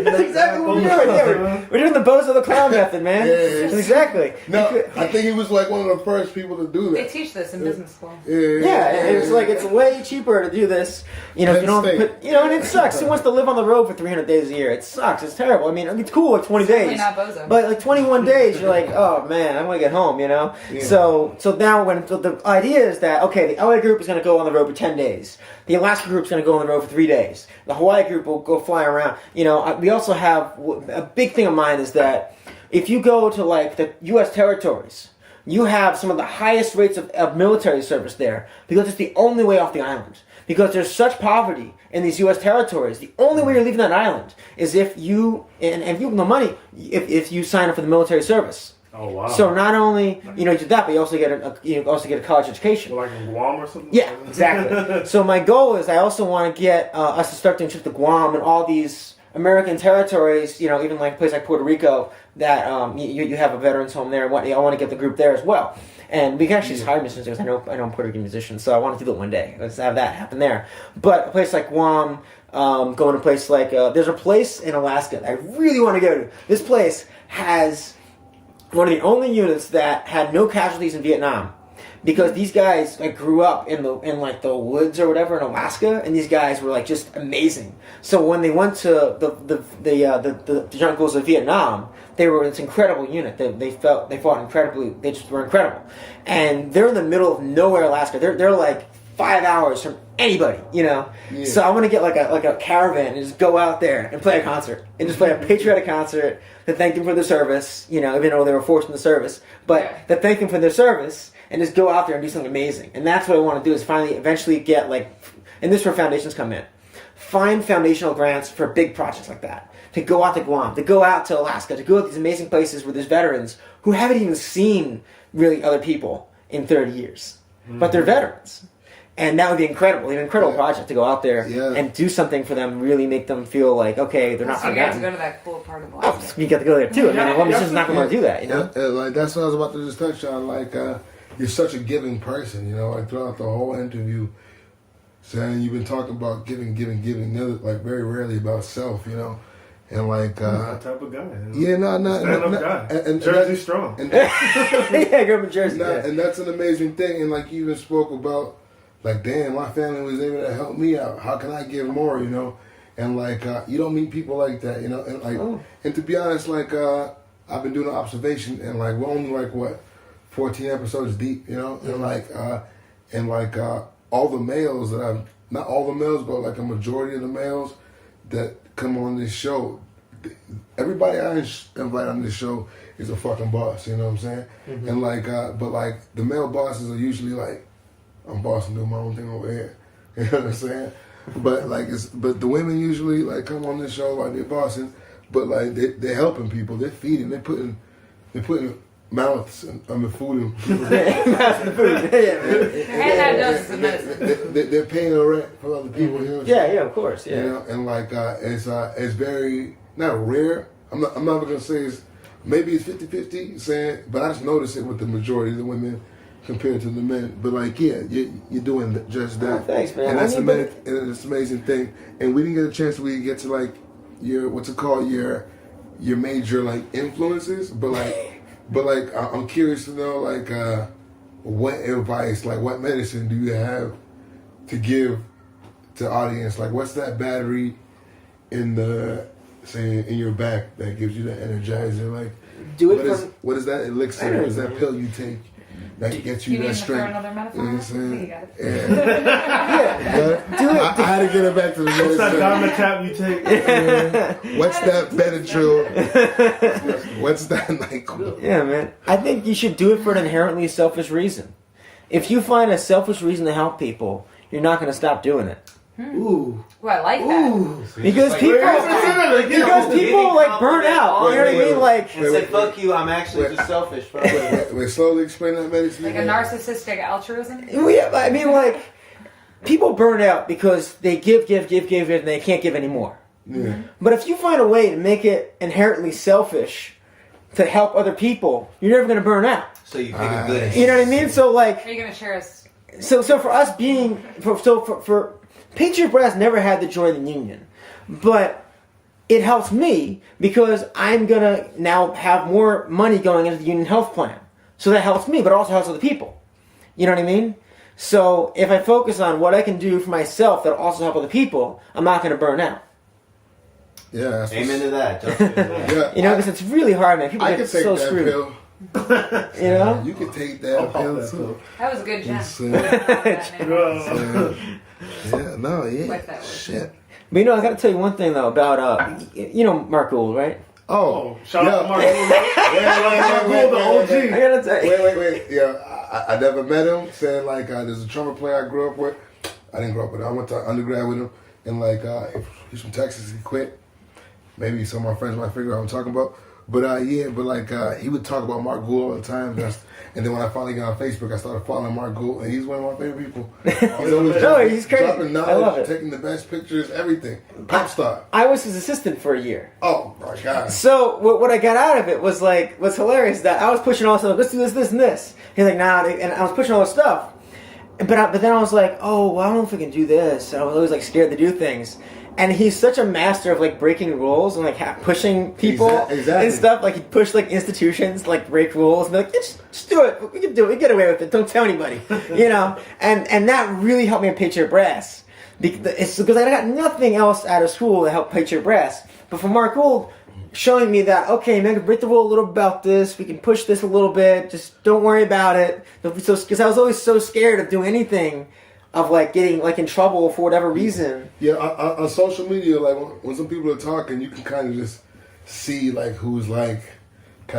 That's exactly what we're doing. Yeah, we're doing the Bozo the Clown method, man. Yeah. Exactly. No, I think he was like one of the first people to do They that. teach this in business school. Yeah, and it's like it's way cheaper to do this. You know, you don't have to put, and it sucks. Who wants to live on the road for 300 days a year? It sucks. It's terrible. I mean, it's cool like 20 Certainly days, not Bozo. but like 21 days, you're like, oh man, I want to get home. Yeah. So now the idea is that okay, the LA group is going to go on the road for 10 days. The Alaska group's going to go on the road for 3 days. The Hawaii group will go fly around. We also have a big thing of mine is that if you go to like the U.S. territories, you have some of the highest rates of military service there because it's the only way off the island. Because there's such poverty in these U.S. territories, the only way you're leaving that island is if you have the money, if you sign up for the military service. Oh wow! So not only you do that, but you also get a college education. Like in Guam or something. Yeah, exactly. So my goal is I also want to get us to start doing trips to Guam and all these American territories. Even like a place like Puerto Rico that you have a veterans home there. I want to get the group there as well. And we can actually just hire musicians because I know Puerto Rican musicians, so I want to do it one day. Let's have that happen there. But a place like Guam, going to a place like there's a place in Alaska that I really want to go to. This place has one of the only units that had no casualties in Vietnam, because these guys grew up in the woods or whatever in Alaska, and these guys were like just amazing. So when they went to the jungles of Vietnam, they were this incredible unit. They fought incredibly. They just were incredible, and they're in the middle of nowhere, Alaska. They're like 5 hours from anybody, Yeah. So I want to get like a caravan and just go out there and play a concert and just play a patriotic concert to thank them for their service, even though they were forced into service, but to thank them for their service and just go out there and do something amazing. And that's what I want to do is finally eventually get and this is where foundations come in. Find foundational grants for big projects like that. To go out to Guam, to go out to Alaska, to go to these amazing places where there's veterans who haven't even seen really other people in 30 years. But they're veterans. And that would be incredible, an incredible project to go out there and do something for them, really make them feel like, okay, they're not So you get to forgotten. go to that cool part of Alaska. You get to go there too. I mean, one musician's not going to do that, Like that's what I was about to just touch on. You're such a giving person, throughout the whole interview, saying you've been talking about giving, never, very rarely about self, and that type of guy. Stand-up guy. And Jersey strong. Yeah, I grew up in Jersey. And that's an amazing thing. And you even spoke about, damn, my family was able to help me out. How can I give more, And you don't meet people like that, And and to be honest, I've been doing an observation, and we're only 14 episodes deep, And all the males that not all the males, but a majority of the males that come on this show, everybody I invite on this show is a fucking boss, you know what I'm saying? Mm-hmm. And but the male bosses are usually I'm bossing, doing my own thing over here. You know what I'm saying? But but the women usually come on this show they're bossing, but they're helping people, they're feeding, they're putting mouths and food in people's Hand out doses of medicine. They're paying a rent for other people. You know what I'm saying? Yeah, of course, yeah. And it's very not rare. I'm not gonna say maybe it's 50-50 saying, but I just notice it with the majority of the women compared to the men. But you're doing just that. Oh, thanks, man. And that's an amazing thing. And we didn't get a chance to get to your what's it called your major influences, but I'm curious to know what advice, what medicine do you have to give to audience? What's that battery in your back that gives you the energizer? What is that elixir? What is that pill you take that gets you that strength? Another metaphor? You know what I'm saying? You got it. Yeah. Do it. I had to get it back to the What's that medicine. diamond tap you take? What's that Benadryl? What's that Yeah, man. I think you should do it for an inherently selfish reason. If you find a selfish reason to help people, you're not going to stop doing it. Ooh. Ooh, I like that. Ooh. Because people like burn out. You know what I mean? Like And say, fuck you, I'm actually just selfish. Fuck you. Wait, slowly explain that, man. Like a narcissistic altruism? I mean, like people burn out because they give, and they can't give anymore. Yeah. But if you find a way to make it inherently selfish to help other people, you're never going to burn out. So you pick a good. You know what I mean? So like, Are you going to share us? so for us being for Patriot Brass never had to join the union, but it helps me because I'm gonna now have more money going into the union health plan. So that helps me, but it also helps other people. You know what I mean? So if I focus on what I can do for myself that'll also help other people, I'm not gonna burn out. Yeah. That's Amen to that. Justin. Yeah. You know, because it's really hard, man. People I get can take so that screwed. pill. You know? You can take that pill too. That was a good gem. Yes, Yeah, no, yeah. Like that word. Shit. But you know, I gotta tell you one thing though about you know Mark Gould, right? Oh, Shout out to Mark Gould. wait, the OG. I gotta tell you. wait. Yeah, I never met him. Said like there's a trumpet player I grew up with. I didn't grow up with him. I went to undergrad with him, and like he's from Texas. He quit. Maybe some of my friends might figure out what I'm talking about. But he would talk about Mark Gould all the time. And then when I finally got on Facebook, I started following Mark Gould, and he's one of my favorite people. He's always he's crazy. dropping I love knowledge, it. taking the best pictures, everything. Pop star. I was his assistant for a year. Oh my God. So what I got out of it was what's hilarious that I was pushing all stuff. Let's do this, and this. He's like, nah, and I was pushing all this stuff. But then I was like, oh, well, I don't know if we can do this. And I was always scared to do things. And he's such a master of breaking rules and pushing people Exactly. and stuff. He'd push institutions break rules and be like, just do it. We can do it. We can get away with it. Don't tell anybody. You know. And that really helped me in Patriot Brass because I got nothing else out of school to help Patriot Brass. But from Mark Gould showing me that, okay, man, break the rule a little about this. We can push this a little bit. Just don't worry about it. Because I was always so scared of doing anything. Of getting in trouble for whatever reason. Yeah, on social media, when some people are talking, you can kind of just see who's kind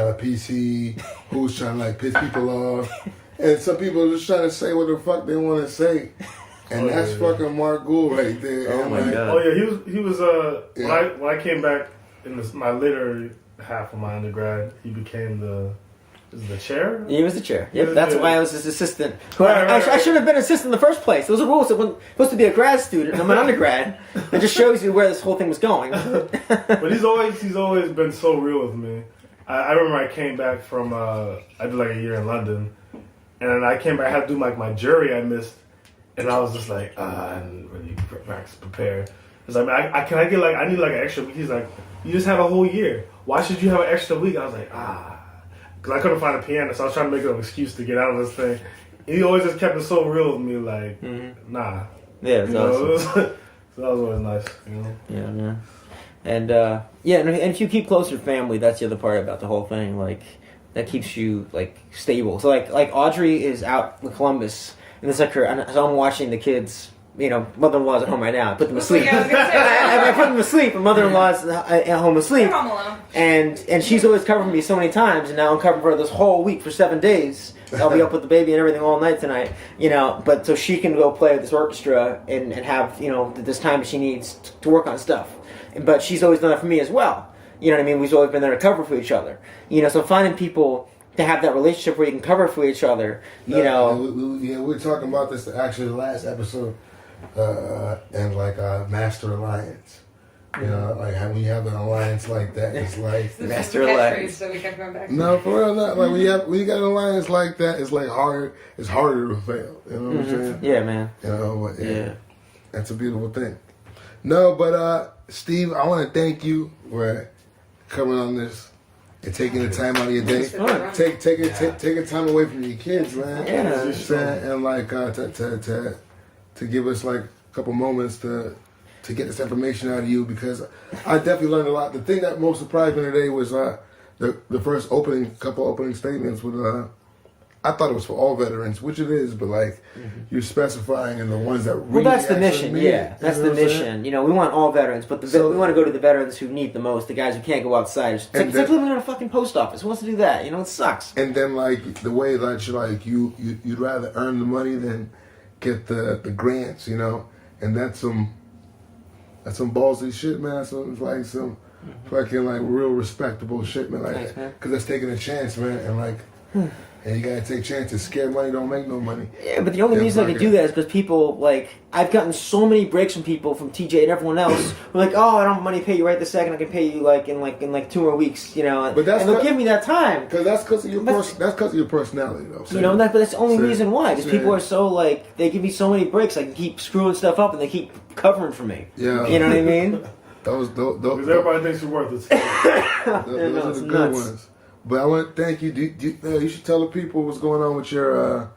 of PC, who's trying to piss people off, and some people are just trying to say what the fuck they want to say, and that's fucking Mark Gould right there. Oh my God. Oh yeah, he was when I came back in my later half of my undergrad, he became the chair? He was the chair. Yep, Yeah, that's yeah. why I was his assistant. Right. I should have been an assistant in the first place. Those are rules that when supposed to be a grad student. I'm an undergrad. It just shows you where this whole thing was going. But he's always been so real with me. I remember I came back from I did a year in London, and then I came back. I had to do my jury I missed, and I was just I didn't really prepare. It's I need an extra week. He's like, you just have a whole year. Why should you have an extra week? I was like, because I couldn't find a piano, so I was trying to make an excuse to get out of this thing. He always just kept it so real with me, nah. Yeah, it's awesome. So that was always nice, you know? Yeah, man. And and if you keep close to family, that's the other part about the whole thing. That keeps you stable. So Audrey is out in Columbus, and it's so I'm watching the kids. You know, mother-in-law's at home right now. I put them asleep. Yeah, I was gonna say that. I put them asleep, and mother-in-law's at home asleep. You're home alone. And she's always covering me so many times, and now I'm covering for her this whole week for 7 days. I'll be up with the baby and everything all night tonight, you know. But so she can go play with this orchestra and have this time that she needs to work on stuff. But she's always done that for me as well. You know what I mean? We've always been there to cover for each other. You know, so finding people to have that relationship where you can cover for each other. You know, we were talking about this actually the last episode. And Master Alliance. You know, when you have an alliance like that, it's This is Master the catchphrase, Alliance. so we kept going back. no, for real, not when you got an alliance like that, it's hard. It's harder to fail. You know what I'm saying? Yeah, man. You know, but Yeah. that's a beautiful thing. No, but Steve, I want to thank you for coming on this and taking the time out of your day. Taking time away from your kids, man. Yeah. You know what I'm saying? And to give us a couple moments to get this information out of you, because I definitely learned a lot. The thing that most surprised me today was the first couple opening statements with I thought it was for all veterans, which it is, but you're specifying in the ones that really Well, that's the actually mission. need Yeah, it. that's You know the what I'm saying? mission. You know, we want all veterans, but we want to go to the veterans who need the most, the guys who can't go outside. It's like living in a fucking post office. Who wants to do that? You know, it sucks. And then the way that you'd rather earn the money than get the grants, you know. and that's some ballsy shit, man. That's some fucking like real respectable shit, man. Like, Thanks, man. because that's taking a chance, man, and like. And you gotta take chances. Scared money don't make no money. Yeah, but the only reason I can do that is because people, like, I've gotten so many breaks from people, from TJ and everyone else, who are like, oh, I don't have money to pay you right this second. I can pay you like in 2 more weeks, you know. But that's and they'll give me that time. Because that's because of your personality, though. You know, but that's the only reason why. Because Yeah. people are so like, they give me so many breaks. I can keep screwing stuff up and they keep covering for me. Yeah. You know what I mean? Those Because everybody thinks you're worth it. those are the good ones. But I want to thank you. You should tell the people what's going on with your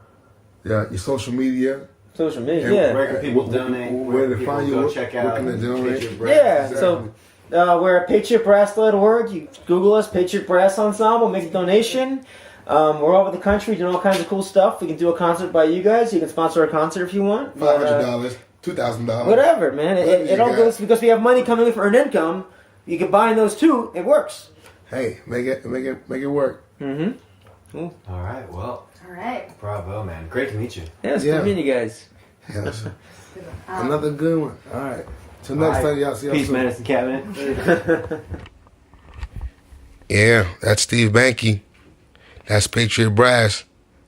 social media. Social media, And yeah. Where can people donate? Where to can find people you? go check Where out? can they donate? Patriot Brass? Yeah, Exactly. so we're at patriotbrass.org. You Google us, Patriot Brass Ensemble, make a donation. We're all over the country doing all kinds of cool stuff. We can do a concert by you guys. You can sponsor a concert if you want. $500, $2,000. Whatever, man. It all goes because we have money coming in for an income. You combine those two, it works. Hey, make it work. Mm-hmm. All right. Well, All right. bravo, man. Great to meet you. Yeah, it's Yeah. good meeting you guys. Yes. Another good one. All right. Till next All right. time, y'all see y'all Peace, soon. Madison Catman. Yeah, that's Steve Benke. That's Patriot Brass.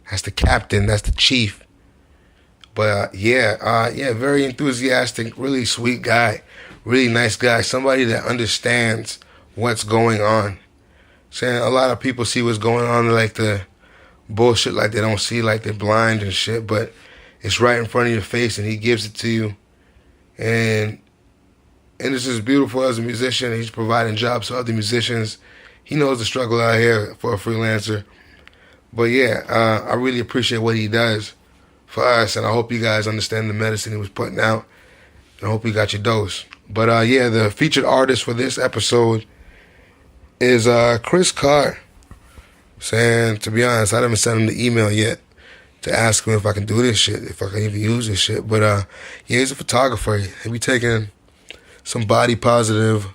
That's the captain. That's the chief. But very enthusiastic, really sweet guy, really nice guy. Somebody that understands what's going on. Saying a lot of people see what's going on like the bullshit, like they don't see, like they're blind and shit. But it's right in front of your face, and he gives it to you. And it's just beautiful as a musician. He's providing jobs to other musicians. He knows the struggle out here for a freelancer. But yeah, I really appreciate what he does for us, and I hope you guys understand the medicine he was putting out. And I hope you got your dose. But the featured artist for this episode is Chris Carr. Saying, to be honest, I haven't sent him the email yet to ask him if I can do this shit, if I can even use this shit. But he's a photographer. He'll be taking some body positivity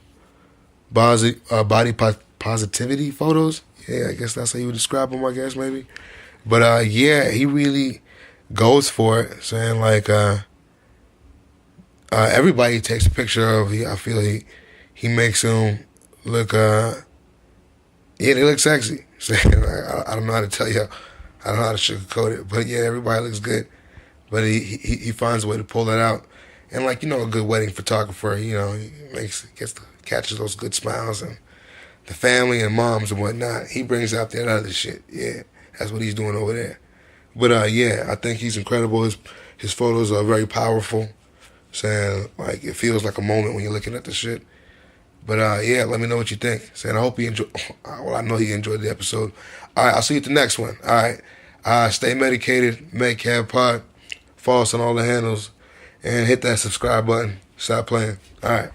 photos. Yeah, I guess that's how you would describe him, I guess, maybe. But he really goes for it, saying like everybody takes a picture of. I feel he makes them look. They look sexy. I don't know how to tell you. I don't know how to sugarcoat it, but yeah, everybody looks good. But he finds a way to pull that out, and like a good wedding photographer, he catches those good smiles and the family and moms and whatnot. He brings out that other shit. Yeah, that's what he's doing over there. But I think he's incredible. His photos are very powerful. Saying like it feels like a moment when you're looking at the shit. But let me know what you think. Saying I hope you enjoy. Well, I know you enjoyed the episode. All right, I'll see you at the next one. All right, stay medicated. Medcab Pod. Follow us on all the handles, and hit that subscribe button. Stop playing. All right.